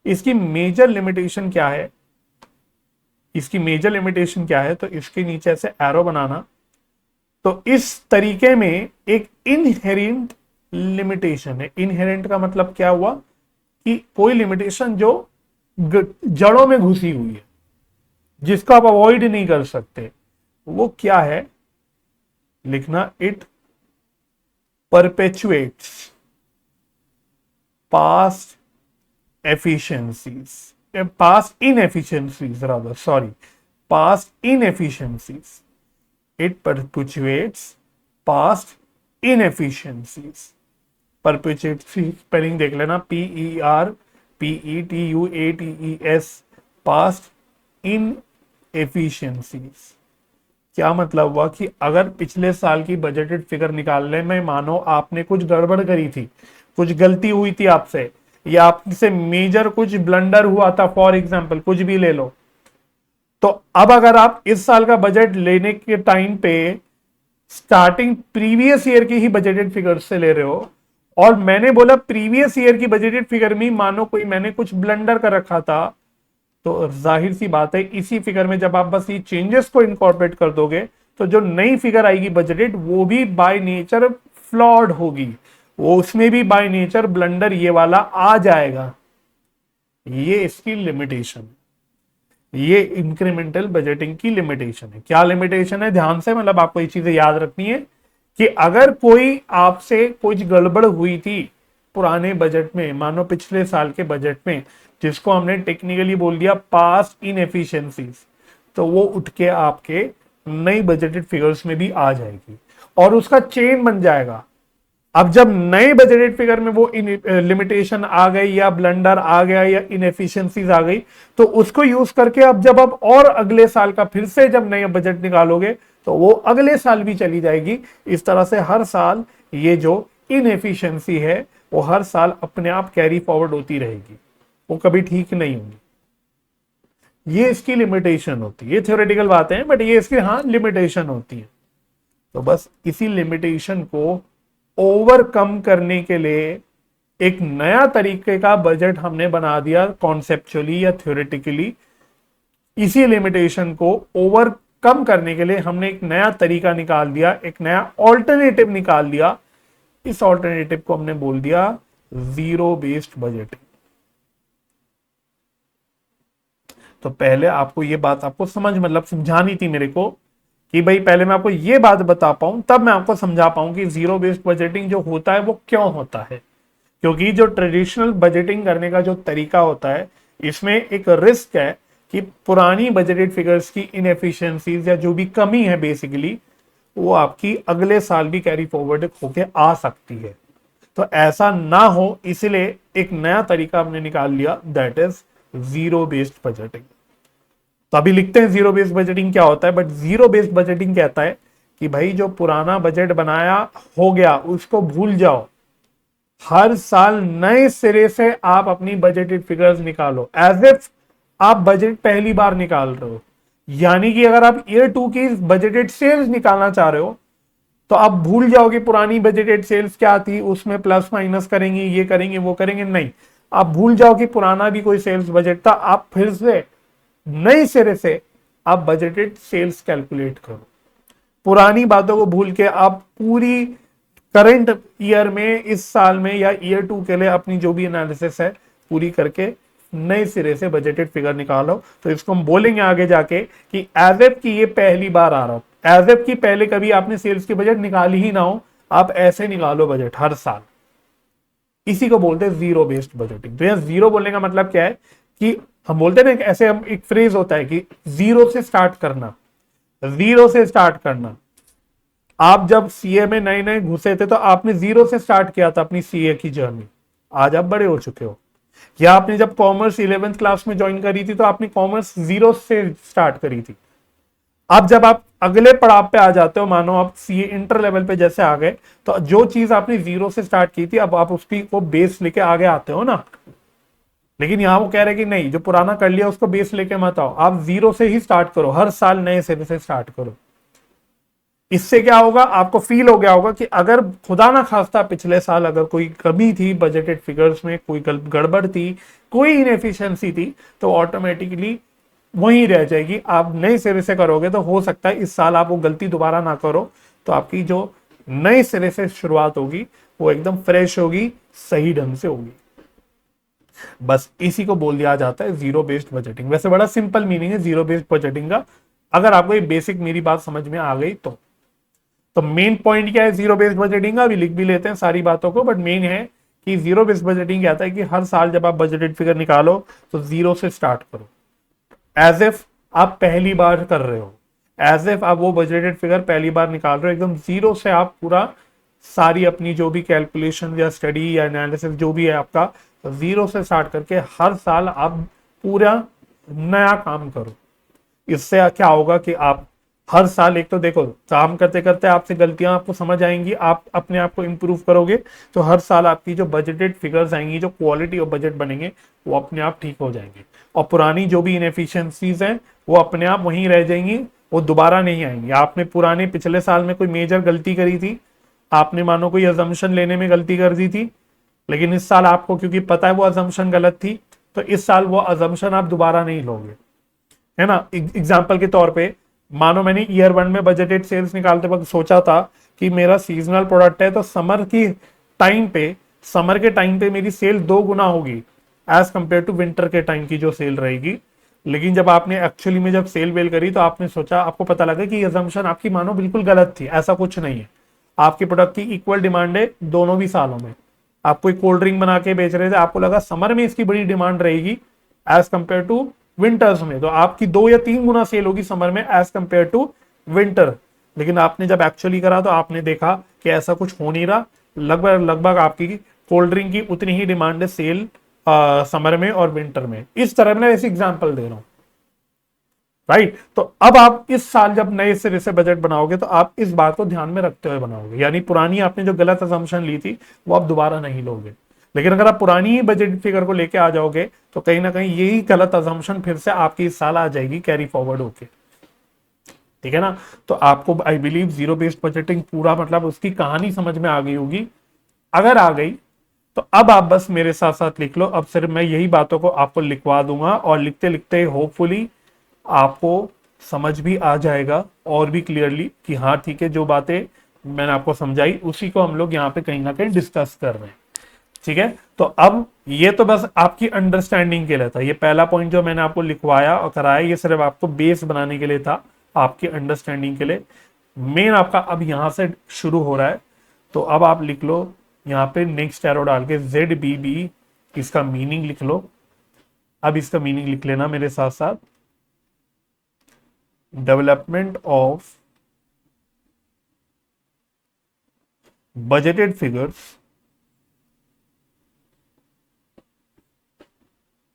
इसकी मेजर लिमिटेशन क्या है? इसकी मेजर लिमिटेशन क्या है? तो इसके नीचे ऐसे एरो बनाना। तो इस तरीके में एक इनहेरेंट लिमिटेशन है। इनहेरेंट का मतलब क्या हुआ? कि कोई लिमिटेशन जो जड़ों में घुसी हुई है, जिसको आप अवॉइड नहीं कर सकते। वो क्या है? लिखना, it perpetuates past efficiencies, past inefficiencies rather, sorry, past inefficiencies. It perpetuates past inefficiencies. Perpetuates spelling देख लेना, PERPETUATES, past inefficiencies। क्या मतलब हुआ कि अगर पिछले साल की बजटेड फिगर निकालने में मानो आपने कुछ गड़बड़ करी थी, कुछ गलती हुई थी आपसे, या आपसे मेजर कुछ ब्लंडर हुआ था, फॉर एग्जाम्पल कुछ भी ले लो, तो अब अगर आप इस साल का बजट लेने के टाइम पे स्टार्टिंग प्रीवियस ईयर की ही बजटेड फिगर से ले रहे हो, और मैंने बोला प्रीवियस ईयर की बजटेड फिगर में मानो कोई मैंने कुछ ब्लंडर कर रखा था, तो जाहिर सी बात है इसी फिगर में जब आप बस ये चेंजेस को इनकॉर्पोरेट कर दोगे तो जो नई फिगर आएगी बजटेड वो भी बाय नेचर फ्लॉड होगी, वो उसमें भी बाय नेचर ब्लंडर ये वाला आ जाएगा। ये इसकी लिमिटेशन है, ये इंक्रीमेंटल बजटिंग की लिमिटेशन है। क्या लिमिटेशन है? ध्यान से, मतलब आपको ये चीजें याद रखनी है कि अगर कोई आपसे कुछ गड़बड़ हुई थी पुराने बजट में, मानो पिछले साल के बजट में, जिसको हमने टेक्निकली बोल दिया पास्ट इनएफिशिएंसीज, तो वो उठ के आपके नई बजटेड फिगर्स में भी आ जाएगी और उसका चेन बन जाएगा। अब जब नए बजटेड फिगर में वो लिमिटेशन आ गई या ब्लंडर आ गया या इनएफिशिएंसीज आ गई, तो उसको यूज करके अब जब आप और अगले साल का फिर से जब नया बजट निकालोगे तो वो अगले साल भी चली जाएगी। इस तरह से हर साल ये जो इनएफिशिएंसी है वो हर साल अपने आप कैरी फॉरवर्ड होती रहेगी, वो कभी ठीक नहीं होगी। ये इसकी लिमिटेशन होती है। ये थ्योरेटिकल बातें हैं बट ये इसकी हाँ लिमिटेशन होती है। तो बस इसी लिमिटेशन को ओवरकम करने के लिए एक नया तरीके का बजट हमने बना दिया कॉन्सेप्चुअली या थ्योरेटिकली। इसी लिमिटेशन को ओवरकम करने के लिए हमने एक नया तरीका निकाल दिया, एक नया ऑल्टरनेटिव निकाल दिया। इस ऑल्टरनेटिव को हमने बोल दिया जीरो बेस्ड बजटिंग। तो पहले आपको ये बात आपको मतलब समझानी थी मेरे को कि भाई पहले मैं आपको ये बात बता पाऊं तब मैं आपको समझा पाऊं कि जीरो बेस्ड बजटिंग जो होता है वो क्यों होता है। क्योंकि जो ट्रेडिशनल बजटिंग करने का जो तरीका होता है इसमें एक रिस्क है कि पुरानी बजटेड फिगर्स की इनएफिशिएंसीज या जो भी कमी है बेसिकली वो आपकी अगले साल भी कैरी फॉरवर्ड होके आ सकती है। तो ऐसा ना हो इसलिए एक नया तरीका हमने निकाल लिया, that is zero based budgeting. तो अभी लिखते हैं जीरो बेस्ड बजटिंग क्या होता है। बट जीरो बेस्ड बजटिंग कहता है कि भाई जो पुराना बजट बनाया हो गया उसको भूल जाओ, हर साल नए सिरे से आप अपनी बजटेड फिगर्स निकालो एज इफ आप बजट पहली बार निकाल रहे हो। यानी कि अगर आप ईयर 2 की बजटेड सेल्स निकालना चाह रहे हो तो आप भूल जाओगे पुरानी बजटेड सेल्स क्या थी, उसमें प्लस माइनस करेंगे, ये करेंगे वो करेंगे, नहीं, आप भूल जाओ कि पुराना भी कोई सेल्स बजट था। आप फिर से नए सिरे से आप बजटेड सेल्स कैलकुलेट करो। पुरानी बातों को भूल के आप पूरी करंट ईयर में, इस साल में या ईयर 2 के लिए अपनी जो भी एनालिसिस है पूरी करके नए सिरे से बजटेड फिगर निकालो। तो इसको हम बोलेंगे आगे जाके कि एज एफ की ये पहली बार आ रहा हो, एज एफ की पहले कभी आपने सेल्स की बजट निकाली ही ना हो, आप ऐसे निकालो बजट हर साल। इसी को बोलते हैं जीरो बेस्ड बजटिंग। तो यहां जीरो बोलने का मतलब क्या है कि हम बोलते हैं ना, ऐसे हम एक फ्रेज होता है कि जीरो से स्टार्ट करना, जीरो से स्टार्ट करना। आप जब सीए में नए नए घुसे थे तो आपने जीरो से स्टार्ट किया था अपनी सीए की जर्नी, आज आप बड़े हो चुके हो। या आपने जब कॉमर्स 11th क्लास में ज्वाइन करी थी तो आपने कॉमर्स जीरो से स्टार्ट करी थी। अब जब आप अगले पड़ाव पे आ जाते हो, मानो आप सीए इंटर लेवल पे जैसे आ गए, तो जो चीज आपने जीरो से स्टार्ट की थी अब आप उसकी वो बेस लेके आगे आते हो ना। लेकिन यहां वो कह रहे कि नहीं, जो पुराना कर लिया उसको बेस लेके मत आओ, आप जीरो से ही स्टार्ट करो, हर साल नए सिरे से स्टार्ट करो। इससे क्या होगा, आपको फील हो गया होगा कि अगर खुदा ना खास्ता पिछले साल अगर कोई कमी थी बजटेड फिगर्स में, कोई गड़बड़ थी, कोई इनएफिशिएंसी थी, तो ऑटोमेटिकली वहीं रह जाएगी। आप नए सिरे से करोगे तो हो सकता है इस साल आप वो गलती दोबारा ना करो, तो आपकी जो नए सिरे से शुरुआत होगी वो एकदम फ्रेश होगी, सही ढंग से होगी। बस इसी को बोल दिया जाता है जीरो बेस्ड बजटिंग। वैसे बड़ा सिंपल मीनिंग है जीरो बेस्ड बजटिंग का, अगर आपको ये बेसिक मेरी बात समझ में आ गई तो मेन पॉइंट क्या है जीरो बेस्ड बजटिंग का, अभी लिख भी लेते हैं सारी बातों को, बट मेन है कि जीरो बेस्ड बजटिंग क्या है कि हर साल जब आप बजटेड फिगर निकालो तो जीरो से स्टार्ट करो, एज इफ आप पहली बार कर रहे हो, एज इफ आप वो बजटेड फिगर पहली बार निकाल रहे हो, एकदम जीरो से आप पूरा सारी अपनी जो भी कैलकुलेशन या स्टडी या एनालिसिस जो भी है आपका, जीरो से स्टार्ट करके हर साल आप पूरा नया काम करो। इससे क्या होगा कि आप हर साल, एक तो देखो काम करते करते आपसे गलतियां आपको समझ आएंगी, आप अपने आप को इंप्रूव करोगे, तो हर साल आपकी जो बजटेड फिगर्स आएंगी, जो क्वालिटी ऑफ बजट बनेंगे वो अपने आप ठीक हो जाएंगे, और पुरानी जो भी इनएफिशिएंसीज हैं वो अपने आप वहीं रह जाएंगी, वो दोबारा नहीं आएंगी। आपने पुराने पिछले साल में कोई मेजर गलती करी थी, आपने मानो कोई अजम्पशन लेने में गलती कर दी थी, लेकिन इस साल आपको क्योंकि पता है वो अजम्पशन गलत थी, तो इस साल वो अजम्पशन आप दोबारा नहीं लोगे, है ना। एग्जाम्पल के तौर पे मानो मैंने ईयर 1 में बजटेड सेल्स निकालते वक्त सोचा था कि मेरा सीजनल प्रोडक्ट है तो समर के टाइम पे मेरी सेल 2 गुना होगी एज कंपेयर टू विंटर के टाइम की जो सेल रहेगी। लेकिन जब आपने एक्चुअली में जब सेल वेल करी तो आपने सोचा, आपको पता लगा कि अजम्पशन आपकी मानो बिल्कुल गलत थी, ऐसा कुछ नहीं है। आपके प्रोडक्ट की इक्वल डिमांड है दोनों भी सालों में। आप कोई कोल्ड ड्रिंक बना के बेच रहे थे, आपको लगा समर में इसकी बड़ी डिमांड रहेगी एज कंपेयर टू विंटर्स में, तो आपकी 2 या 3 गुना सेल होगी समर में एज कंपेयर टू विंटर। लेकिन आपने जब एक्चुअली करा तो आपने देखा कि ऐसा कुछ हो नहीं रहा, लगभग लगभग आपकी कोल्ड ड्रिंक की उतनी ही डिमांड है सेल समर में और विंटर में। इस तरह मैं ऐसे एग्जांपल दे रहा हूं, राइट। तो अब आप इस साल जब नए सिरे से बजट बनाओगे तो आप इस बात को ध्यान में रखते हुए बनाओगे, यानी पुरानी आपने जो गलत असम्पशन ली थी वो आप दोबारा नहीं लोगे। लेकिन अगर आप पुरानी ही बजट फिगर को लेके आ जाओगे तो कहीं ना कहीं यही गलत असम्पशन फिर से आपकी इस साल आ जाएगी कैरी फॉरवर्ड होके, ठीक है ना। तो आपको I believe zero based budgeting पूरा मतलब उसकी कहानी समझ में आ गई होगी। अगर आ गई तो अब आप बस मेरे साथ साथ लिख लो, अब सिर्फ मैं यही बातों को आपको लिखवा दूंगा और लिखते लिखते होपफुली आपको समझ भी आ जाएगा और भी क्लियरली कि हाँ ठीक है, जो बातें मैंने आपको समझाई उसी को हम लोग यहाँ पे कहीं ना कहीं डिस्कस कर रहे हैं, ठीक है। तो अब ये तो बस आपकी अंडरस्टैंडिंग के लिए था, ये पहला पॉइंट जो मैंने आपको लिखवाया और कराया ये सिर्फ आपको बेस बनाने के लिए था, आपकी अंडरस्टैंडिंग के लिए। मेन आपका अब यहां से शुरू हो रहा है, तो अब आप लिख लो यहाँ पे नेक्स्ट एरो डाल के ZBB, इसका मीनिंग लिख लो। अब इसका मीनिंग लिख लेना मेरे साथ साथ, development of budgeted figures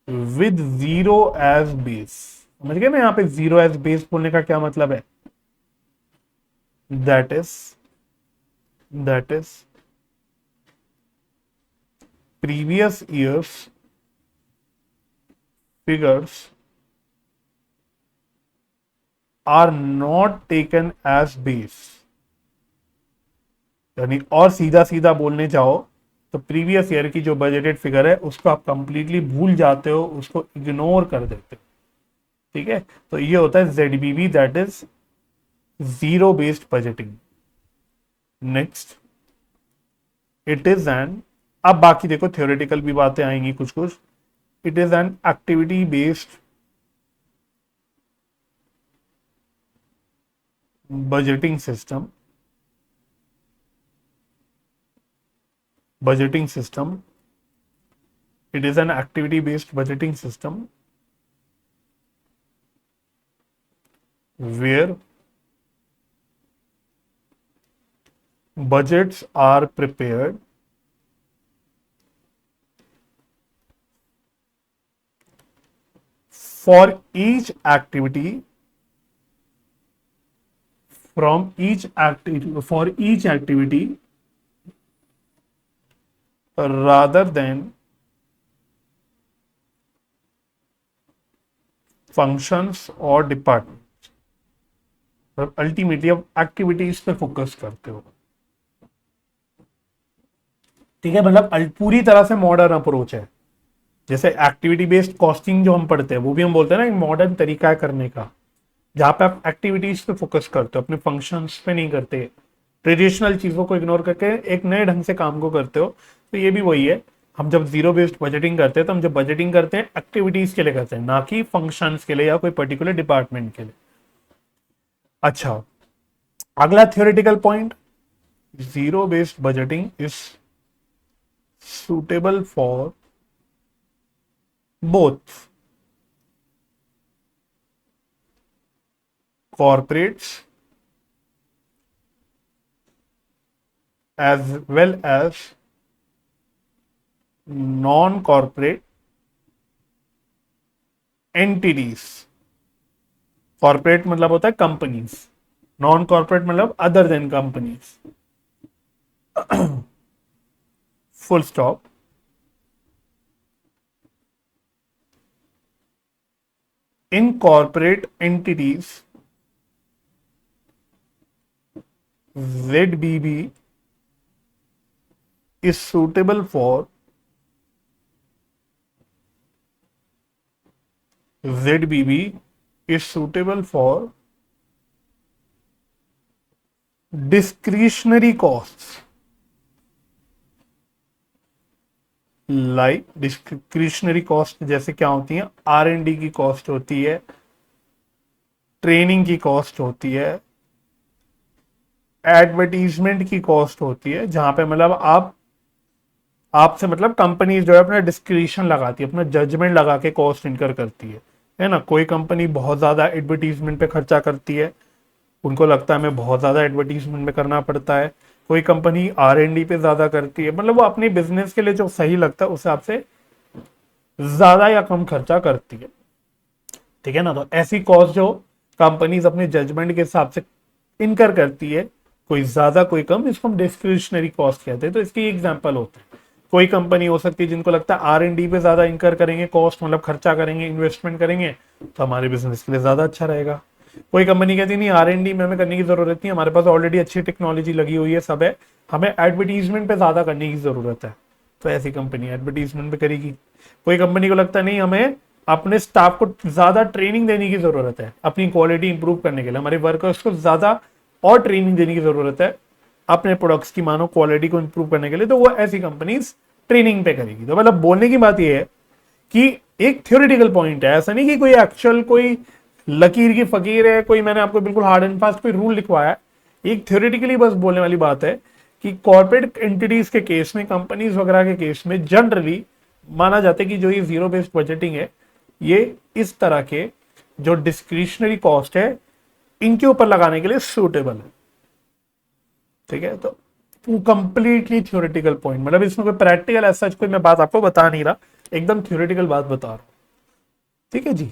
with zero as base. समझ गए ना, यहां पे जीरो एज बेस बोलने का क्या मतलब है, that is previous years figures are not taken as base। यानी और सीधा सीधा बोलने जाओ तो प्रीवियस ईयर की जो बजटेड फिगर है उसको आप कंप्लीटली भूल जाते हो, उसको इग्नोर कर देते हो, ठीक है। तो ये होता है ZBB, that is zero based budgeting. Next, it is an, अब बाकी देखो थ्योरेटिकल भी बातें आएंगी कुछ कुछ, it is an activity based budgeting system, budgeting system, it is an activity based budgeting system where budgets are prepared for each activity, from each activity, for each activity rather than functions और department. Ultimately अब activities पे focus करते हो, ठीक है, मतलब पूरी तरह से मॉडर्न अप्रोच है। जैसे एक्टिविटी बेस्ड कॉस्टिंग जो हम पढ़ते हैं वो भी हम बोलते हैं ना, एक मॉडर्न तरीका है करने का, जहां पे आप एक्टिविटीज पे फोकस करते हो, अपने फंक्शंस पे नहीं करते, ट्रेडिशनल चीजों को इग्नोर करके एक नए ढंग से काम को करते हो। तो ये भी वही है, हम जब जीरो बेस्ड बजटिंग करते हैं तो हम जब बजटिंग करते हैं एक्टिविटीज के लिए करते हैं, ना कि फंक्शंस के लिए या कोई पर्टिकुलर डिपार्टमेंट के लिए। अच्छा, अगला theoretical point, zero based budgeting is suitable for both corporates as well as non-corporate entities। Corporate मतलब होता है कंपनीज, नॉन कॉर्पोरेट मतलब other than companies, full stop. In corporate entities ZBB is suitable for ZBB is suitable for discretionary costs, like discretionary cost जैसे क्या होती है, R&D की cost होती है, ट्रेनिंग की कॉस्ट होती है, एडवर्टीजमेंट की कॉस्ट होती है, जहां पे मतलब आपसे मतलब कंपनी जो है अपना डिस्क्रिशन लगाती है, अपना जजमेंट लगा के कॉस्ट इनकर करती है ना। कोई कंपनी बहुत ज्यादा एडवर्टीजमेंट पे खर्चा करती है, उनको लगता है हमें बहुत ज्यादा एडवर्टीजमेंट में करना पड़ता है। कोई कंपनी R&D पे ज्यादा करती है, मतलब वो अपने बिजनेस के लिए जो सही लगता है उस हिसाब से ज्यादा या कम खर्चा करती है, ठीक है ना। तो ऐसी कॉस्ट जो कंपनीज अपने जजमेंट के हिसाब से इनकर करती है, कोई ज्यादा कोई कम, इसको हम डिस्क्रिशनरी कॉस्ट कहते हैं। तो इसकी एग्जांपल होते हैं, कोई कंपनी हो सकती है जिनको लगता है R&D पे ज्यादा इनकर करेंगे कॉस्ट, मतलब खर्चा करेंगे, इन्वेस्टमेंट करेंगे तो हमारे बिजनेस के लिए ज्यादा अच्छा रहेगा। कोई कंपनी कहती नहीं R&D में हमें करने की जरूरत नहीं, हमारे पास ऑलरेडी अच्छी टेक्नोलॉजी लगी हुई है, सब है, हमें एडवर्टीजमेंट पे ज्यादा करने की जरूरत है, तो ऐसी कंपनी एडवर्टीजमेंट पे करेगी। कोई कंपनी को लगता नहीं हमें अपने स्टाफ को ज्यादा ट्रेनिंग देने की जरूरत है, अपनी क्वालिटी इंप्रूव करने के लिए हमारे वर्कर्स को ज्यादा और ट्रेनिंग देने की जरूरत है अपने प्रोडक्ट्स की मानो क्वालिटी को इंप्रूव करने के लिए, तो वो ऐसी कंपनीज ट्रेनिंग पे करेगी। तो मतलब बोलने की बात यह है कि एक थ्योरेटिकल पॉइंट है, ऐसा नहीं कि कोई एक्चुअल कोई लकीर की फकीर है, कोई मैंने आपको बिल्कुल हार्ड एंड फास्ट कोई रूल लिखवाया है। एक थ्योरेटिकली बस बोलने वाली बात है कि कॉर्पोरेट एंटिटीज के केस में, कंपनीज वगैरह के केस में जनरली माना जाता है कि जो ये जीरो बेस्ड बजटिंग है, ये इस तरह के जो डिस्क्रिशनरी कॉस्ट है इनके ऊपर लगाने के लिए सूटेबल है, ठीक है। तो कंप्लीटली थ्योरेटिकल पॉइंट, मतलब इसमें कोई प्रैक्टिकल ऐसा कोई मैं बात आपको बता नहीं रहा, एकदम थ्योरेटिकल बात बता रहा हूं, ठीक है जी।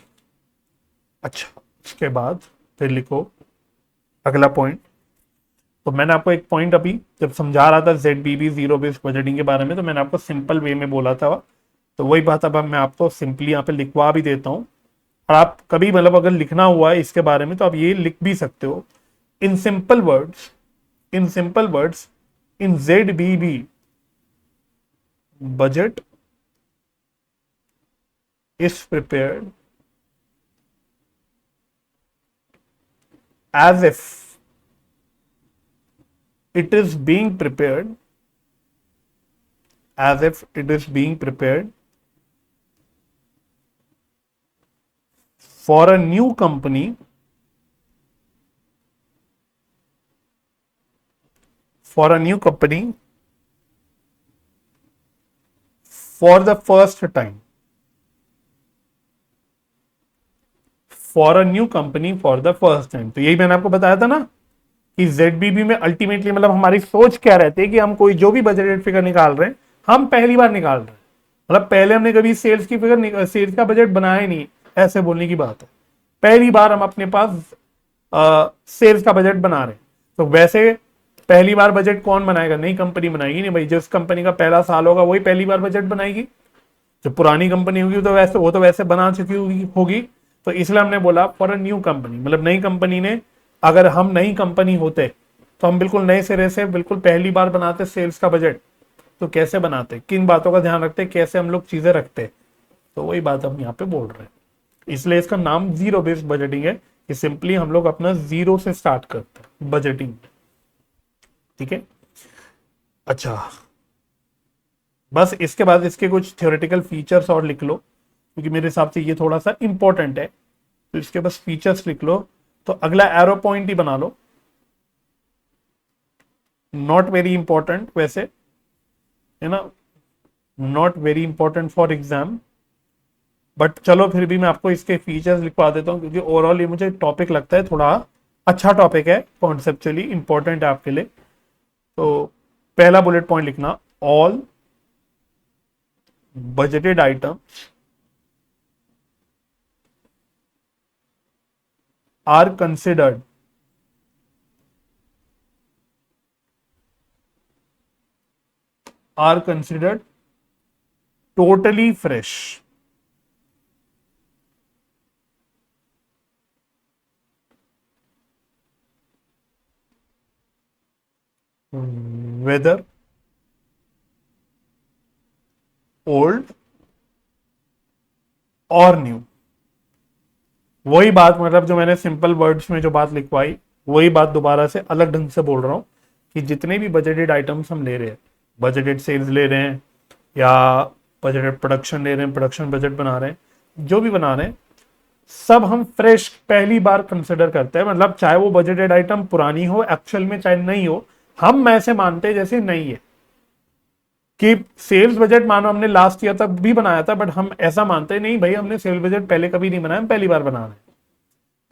अच्छा, उसके बाद फिर लिखो अगला पॉइंट। तो मैंने आपको एक पॉइंट अभी जब समझा रहा था ZBB जीरो बेस्ड बजटिंग के बारे में, तो मैंने आपको सिंपल वे में बोला था, तो वही बात अब मैं आपको सिंपली यहाँ पे लिखवा भी देता हूँ। और आप कभी मतलब अगर लिखना हुआ है इसके बारे में तो आप ये लिख भी सकते हो, in simple words, in simple words, in ZBB budget is prepared as if it is being prepared as if it is being prepared for a new company for a new company for the first time for a new company for the first time. तो यही मैंने आपको बताया था ना कि जेडबीबी में ultimately मतलब हमारी सोच क्या रहती है कि हम कोई जो भी बजटेड फिगर निकाल रहे हैं हम पहली बार निकाल रहे हैं, मतलब पहले हमने कभी सेल्स की फिगर सेल्स का बजट बनाया ही नहीं, ऐसे बोलने की बात है। पहली बार हम अपने पास सेल्स का बजट बना रहे हैं। तो वैसे पहली बार बजट कौन बनाएगा? नई कंपनी बनाएगी नहीं भाई, जिस कंपनी का पहला साल होगा वही पहली बार बजट बनाएगी। जो पुरानी कंपनी होगी तो वैसे वो तो वैसे बना चुकी होगी। तो इसलिए हमने बोला फॉर अ न्यू कंपनी, मतलब नई कंपनी ने, अगर हम नई कंपनी होते तो हम बिल्कुल नए सिरे से बिल्कुल पहली बार बनाते सेल्स का बजट। तो कैसे बनाते, किन बातों का ध्यान रखते, कैसे हम लोग चीजें रखते, तो वही बात हम यहाँ पे बोल रहे हैं। इसलिए इसका नाम जीरो बेस्ड बजटिंग है कि सिंपली हम लोग अपना जीरो से स्टार्ट करते हैं बजटिंग। ठीक है, अच्छा बस इसके बाद इसके कुछ थ्योरेटिकल फीचर्स और लिख लो, क्योंकि मेरे हिसाब से ये थोड़ा सा इंपॉर्टेंट है, तो इसके बस फीचर्स लिख लो। तो अगला एरो पॉइंट ही बना लो, नॉट वेरी इंपॉर्टेंट वैसे, है ना, not very important for exam, but चलो फिर भी मैं आपको इसके फीचर्स लिखवा देता हूं, क्योंकि ओवरऑल ये मुझे टॉपिक लगता है थोड़ा अच्छा टॉपिक है, कॉन्सेप्चुअली इंपॉर्टेंट है आपके लिए। तो पहला बुलेट पॉइंट लिखना, all budgeted items are considered totally fresh, whether old और न्यू। वही बात, मतलब जो मैंने सिंपल वर्ड्स में जो बात लिखवाई वही बात दोबारा से अलग ढंग से बोल रहा हूं कि जितने भी बजटेड आइटम्स हम ले रहे हैं, बजटेड सेल्स ले रहे हैं या बजटेड प्रोडक्शन ले रहे हैं, प्रोडक्शन बजट बना रहे हैं, जो भी बना रहे हैं, सब हम फ्रेश पहली बार कंसिडर करते हैं। मतलब चाहे वो बजटेड आइटम पुरानी हो एक्चुअल में, चाहे नहीं हो, हम ऐसे मानते हैं जैसे नहीं है। कि सेल्स बजट मानो हमने लास्ट ईयर तक भी बनाया था, बट हम ऐसा मानते नहीं भाई हमने सेल्स बजट पहले कभी नहीं बनाया, हम पहली बार बना रहे हैं।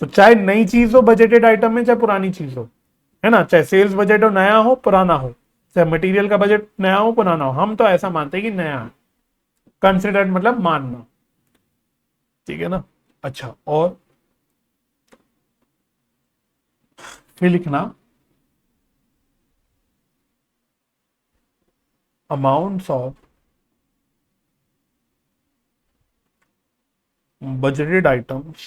तो चाहे नई चीज हो बजटेड आइटम में, चाहे पुरानी चीज हो, है ना, चाहे सेल्स बजट हो नया हो पुराना हो, चाहे मटेरियल का बजट नया हो पुराना हो, हम तो ऐसा मानते हैं कि नया है। कंसिडर मतलब मानना, ठीक है ना। अच्छा, और फिर लिखना amounts of budgeted items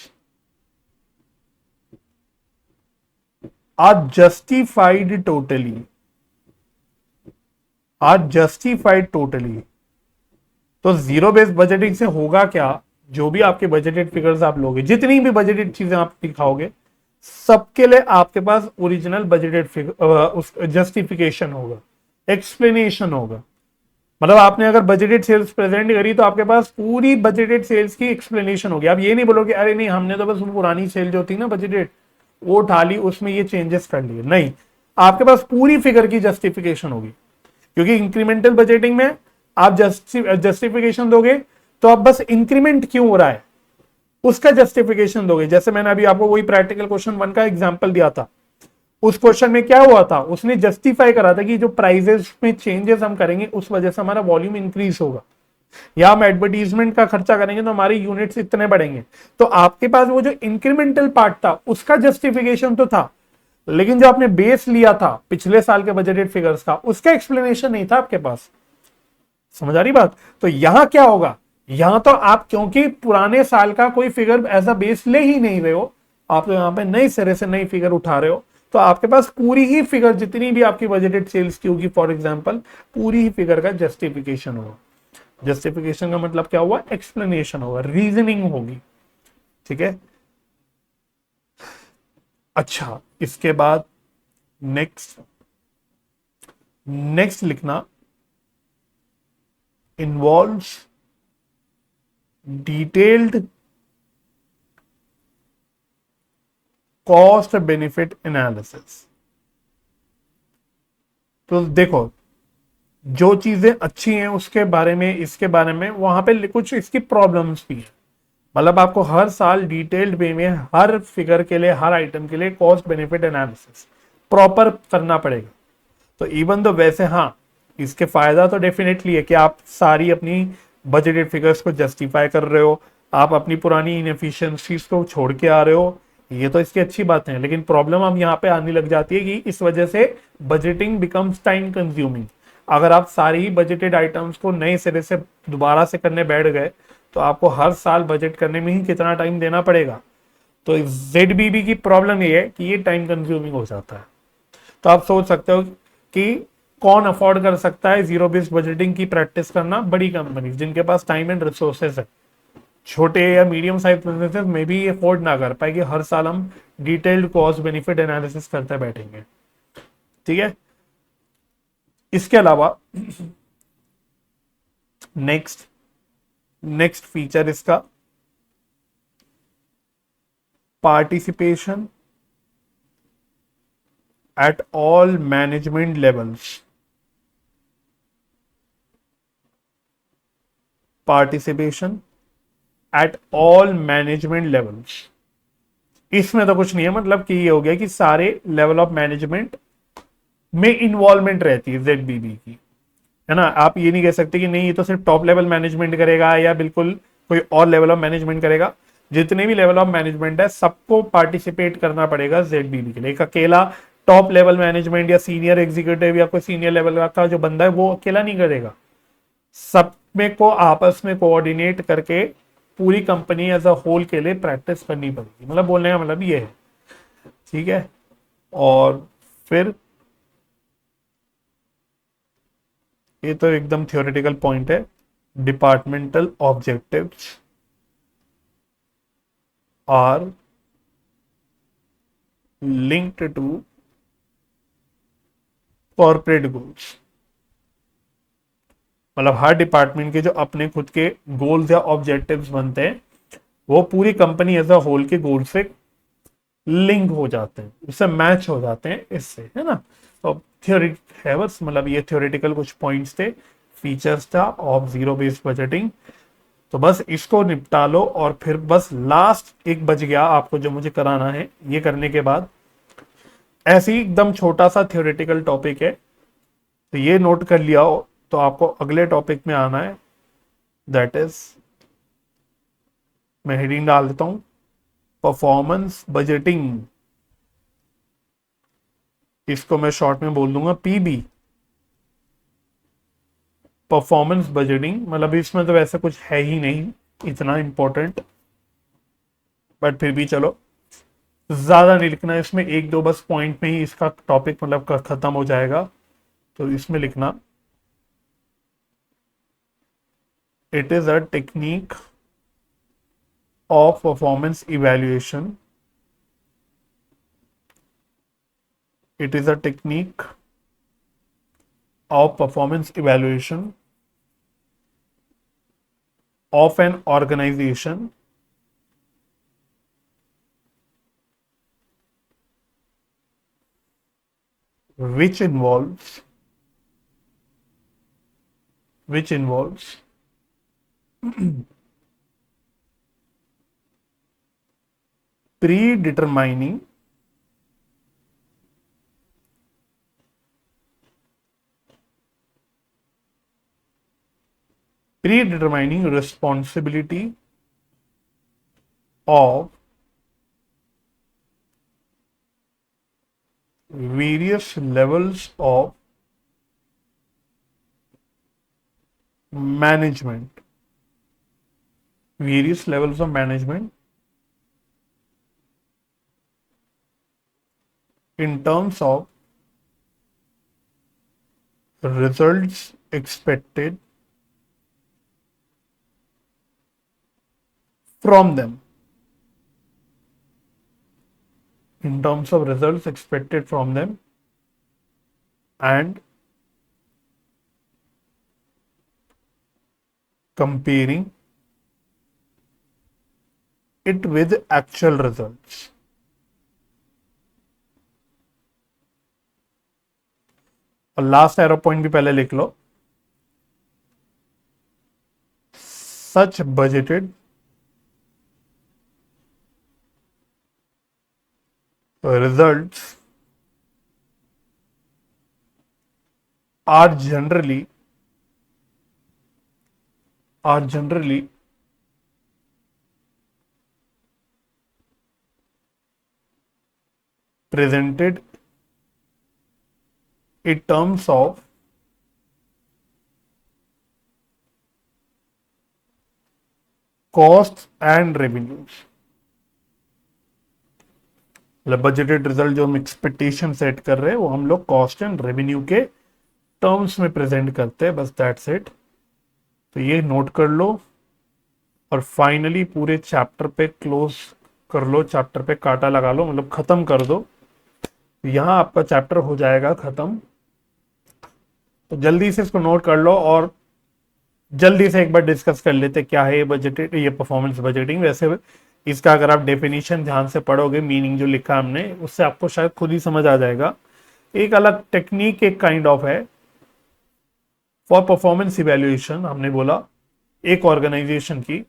are justified totally, तो जीरो बेस्ड बजटिंग से होगा क्या, जो भी आपके बजटेड फिगर्स आप लोगे, जितनी भी बजटेड चीजें आप दिखाओगे, सबके लिए आपके पास ओरिजिनल बजटेड फिगर जस्टिफिकेशन होगा, एक्सप्लेनेशन होगा। मतलब आपने अगर बजटेड सेल्स प्रेजेंट करी तो आपके पास पूरी बजटेड सेल्स की एक्सप्लेनेशन होगी। आप ये नहीं बोलोगे अरे नहीं हमने तो बस पुरानी सेल जो थी ना बजटेड वो उठा ली, उसमें ये चेंजेस कर लिए, नहीं, आपके पास पूरी फिगर की जस्टिफिकेशन होगी। क्योंकि इंक्रीमेंटल बजटिंग में आप जस्टिफिकेशन दोगे तो आप बस इंक्रीमेंट क्यों हो रहा है उसका जस्टिफिकेशन दोगे। जैसे मैंने अभी आपको वही प्रैक्टिकल क्वेश्चन 1 का एग्जांपल दिया था, उस क्वेश्चन में क्या हुआ था, उसने जस्टिफाई करा था कि जो प्राइजेस में चेंजेस हम करेंगे उस वजह से हमारा वॉल्यूम इंक्रीज होगा, या हम एडवर्टीजमेंट का खर्चा करेंगे तो हमारे यूनिट्स इतने बढ़ेंगे। तो आपके पास वो जो इंक्रीमेंटल पार्ट था उसका जस्टिफिकेशन तो था, लेकिन जो आपने बेस लिया था पिछले साल के बजटेड फिगर्स का उसका एक्सप्लेनेशन नहीं था आपके पास। समझ आ रही बात? तो यहां क्या होगा, यहां तो आप क्योंकि पुराने साल का कोई फिगर एज अ बेस ले ही नहीं रहे हो, आप तो यहां पे नई सिरे से नई फिगर उठा रहे हो, तो आपके पास पूरी ही फिगर जितनी भी आपकी बजटेड सेल्स की होगी फॉर एग्जांपल, पूरी ही फिगर का जस्टिफिकेशन होगा। जस्टिफिकेशन का मतलब क्या हुआ, एक्सप्लेनेशन होगा, रीजनिंग होगी, ठीक है। अच्छा, इसके बाद नेक्स्ट लिखना involves detailed cost benefit analysis। तो देखो, जो चीजें अच्छी हैं उसके बारे में, इसके बारे में वहां पे कुछ इसकी प्रॉब्लम्स भी है। मतलब आपको हर साल डिटेल्ड वे में हर फिगर के लिए, हर आइटम के लिए कॉस्ट बेनिफिट एनालिसिस प्रॉपर करना पड़ेगा। तो इवन तो वैसे हाँ, इसके फायदा तो डेफिनेटली है कि आप सारी अपनी बजटेड फिगर्स को जस्टिफाई कर रहे हो, आप अपनी पुरानी इनएफिशिएंसीज को छोड़ के आ रहे हो, ये तो इसकी अच्छी बात है। लेकिन प्रॉब्लम अब यहाँ पे आने लग जाती है कि इस वजह से बजटिंग बिकम्स टाइम कंज्यूमिंग। अगर आप सारी ही बजटेड आइटम्स को नए सिरे से दोबारा से करने बैठ गए तो आपको हर साल बजट करने में ही कितना टाइम देना पड़ेगा। तो ZBB की प्रॉब्लम ये है कि ये टाइम कंज्यूमिंग हो जाता है। तो आप सोच सकते हो कि कौन अफोर्ड कर सकता है जीरो बेस्ड बजटिंग की प्रैक्टिस करना? बड़ी कंपनी जिनके पास टाइम एंड रिसोर्सेज है। छोटे या मीडियम साइज बिजनेसेस में भी ये अफोर्ड ना कर पाए कि हर साल हम डिटेल्ड कॉस्ट बेनिफिट एनालिसिस करते बैठेंगे। ठीक है, इसके अलावा नेक्स्ट नेक्स्ट फीचर इसका participation at all management levels. Participation at all management levels, इसमें तो कुछ नहीं है। मतलब कि ये हो गया कि सारे लेवल ऑफ मैनेजमेंट में इन्वॉल्वमेंट रहती है ZBB की, है ना। आप ये नहीं कह सकते कि नहीं ये तो सिर्फ टॉप लेवल मैनेजमेंट करेगा या बिल्कुल कोई और लेवल ऑफ मैनेजमेंट करेगा। जितने भी लेवल ऑफ मैनेजमेंट है सबको पार्टिसिपेट करना पड़ेगा ZBB के लिए। एक अकेला टॉप लेवल मैनेजमेंट या सीनियर एग्जीक्यूटिव या कोई सीनियर लेवल का जो बंदा है वो अकेला नहीं करेगा। सब में को आपस में कोऑर्डिनेट करके पूरी कंपनी एज अ होल के लिए प्रैक्टिस करनी पड़ेगी। मतलब बोलने का मतलब ये है। ठीक है, और फिर ये तो एकदम थियोरेटिकल पॉइंट है। Departmental objectives are linked to corporate goals. मतलब हर डिपार्टमेंट के जो अपने खुद के गोल्स या ऑब्जेक्टिव्स बनते हैं वो पूरी कंपनी एज अ होल के गोल से लिंक हो जाते हैं, उससे मैच हो जाते हैं इससे, है ना। तो थ्योरी है बस, मतलब ये थ्योरेटिकल कुछ पॉइंट्स थे, फीचर्स था ऑफ जीरो बेस्ड बजटिंग। तो बस इसको निपटा लो और फिर बस लास्ट एक बज गया आपको जो मुझे कराना है। ये करने के बाद ऐसे ही एकदम छोटा सा थ्योरेटिकल टॉपिक है, तो ये नोट कर लिया हो तो आपको अगले टॉपिक में आना है। दैट इज, मैं हेडिंग डाल देता हूं, परफॉर्मेंस बजटिंग। इसको मैं शॉर्ट में बोल दूंगा PB, परफॉर्मेंस बजटिंग। मतलब इसमें तो वैसे कुछ है ही नहीं इतना इंपॉर्टेंट, बट फिर भी चलो, ज्यादा नहीं लिखना है इसमें, एक दो बस पॉइंट में ही इसका टॉपिक मतलब खत्म हो जाएगा। तो इसमें लिखना, it is a technique of performance evaluation. It is a technique of performance evaluation of an organization which involves predetermining responsibility of various levels of management, in terms of results expected from them, in terms of results expected from them, and comparing it with actual results. और last arrow point भी पहले लिख लो, सच budgeted results are generally presented in terms of costs and revenues। मतलब budgeted result जो हम expectation set कर रहे हैं वो हम लोग कॉस्ट एंड रेवेन्यू के टर्म्स में प्रेजेंट करते हैं, बस दैट्स इट। तो ये नोट कर लो और फाइनली पूरे चैप्टर पे क्लोज कर लो, चैप्टर पे कांटा लगा लो, मतलब खत्म कर दो। तो यहां आपका चैप्टर हो जाएगा खत्म। तो जल्दी से इसको नोट कर लो और जल्दी से एक बार डिस्कस कर लेते क्या है ये बजटेड, ये परफॉर्मेंस बजटिंग। वैसे इसका अगर आप डेफिनेशन ध्यान से पढ़ोगे, मीनिंग जो लिखा हमने, उससे आपको शायद खुद ही समझ आ जाएगा। एक अलग टेक्निक, एक काइंड ऑफ है फॉर परफॉर्मेंस इवैल्यूएशन, हमने बोला एक ऑर्गेनाइजेशन की,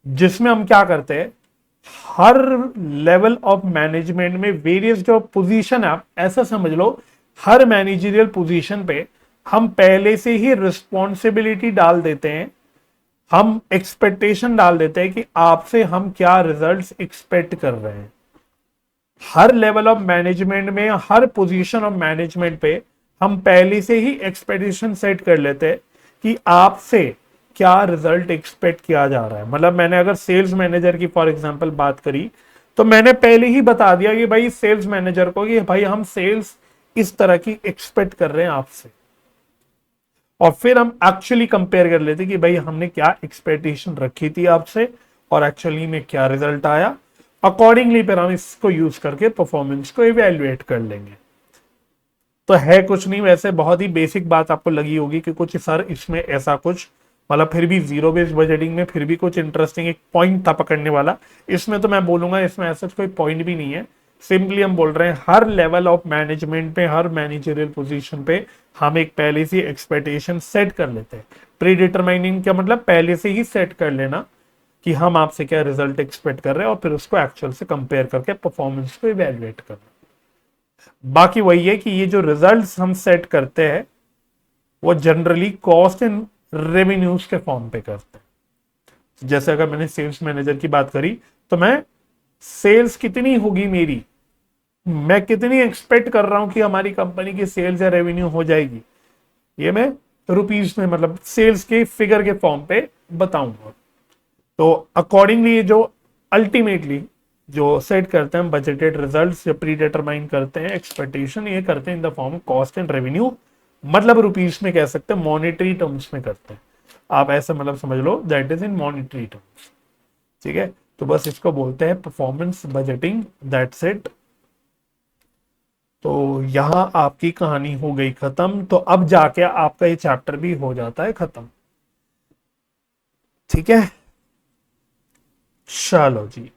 जिसमें हम क्या करते हैं, हर लेवल ऑफ मैनेजमेंट में वेरियस जो पोजीशन है, आप ऐसा समझ लो हर मैनेजरियल पोजीशन पे हम पहले से ही रिस्पॉन्सिबिलिटी डाल देते हैं, हम एक्सपेक्टेशन डाल देते हैं कि आपसे हम क्या रिजल्ट्स एक्सपेक्ट कर रहे हैं। हर लेवल ऑफ मैनेजमेंट में, हर पोजीशन ऑफ मैनेजमेंट पे हम पहले से ही एक्सपेक्टेशन सेट कर लेते हैं कि आपसे क्या रिजल्ट एक्सपेक्ट किया जा रहा है। मतलब मैंने अगर सेल्स मैनेजर की फॉर एग्जांपल बात करी, तो मैंने पहले ही बता दिया कि भाई सेल्स मैनेजर को कि भाई हम सेल्स इस तरह की एक्सपेक्ट कर रहे हैं आपसे, और फिर हम एक्चुअली कंपेयर कर लेते कि भाई हमने क्या एक्सपेक्टेशन रखी थी आपसे और एक्चुअली में क्या रिजल्ट आया। अकॉर्डिंगली फिर हम इसको यूज करके परफॉर्मेंस को इवेल्युएट कर लेंगे। तो है कुछ नहीं, वैसे बहुत ही बेसिक बात आपको लगी होगी कि कुछ सर इसमें ऐसा कुछ, मतलब फिर भी जीरो बेस्ड बजटिंग में फिर भी कुछ इंटरेस्टिंग एक पॉइंट था पकड़ने वाला। इसमें तो मैं बोलूंगा इसमें ऐसा कोई पॉइंट भी नहीं है, सिंपली हम बोल रहे हैं हर लेवल ऑफ मैनेजमेंट पे, हर मैनेजरियल पोजीशन पे हम एक पहले से एक्सपेक्टेशन सेट कर लेते हैं। प्री डिटरमाइनिंग क्या मतलब, पहले से ही सेट कर लेना कि हम आपसे क्या रिजल्ट एक्सपेक्ट कर रहे हैं और फिर उसको एक्चुअल से कंपेयर करके परफॉर्मेंस को इवेल्युएट करना। बाकी वही है कि ये जो रिजल्ट्स हम सेट करते हैं वो जनरली कॉस्ट एंड रेवेन्यूज के फॉर्म पे करते हैं। जैसे अगर मैंने सेल्स मैनेजर की बात करी, तो मैं सेल्स कितनी होगी मेरी, मैं कितनी एक्सपेक्ट कर रहा हूं कि हमारी कंपनी की सेल्स या रेवेन्यू हो जाएगी, ये मैं रुपीज में, मतलब सेल्स के फिगर के फॉर्म पे बताऊंगा। तो अकॉर्डिंगली जो अल्टीमेटली जो सेट करते हैं बजटेड रिजल्ट्स, जो प्री डिटरमाइन करते हैं एक्सपेक्टेशन, ये करते हैं in the form cost and revenue, मतलब रुपीज में कह सकते हैं, मॉनेटरी टर्म्स में करते हैं। आप ऐसे मतलब समझ लो that is in monetary terms. ठीक है, तो बस इसको बोलते हैं परफॉर्मेंस बजटिंग, दैट्स इट। तो यहां आपकी कहानी हो गई खत्म। तो अब जाके आपका ये चैप्टर भी हो जाता है खत्म। ठीक है, चलो जी।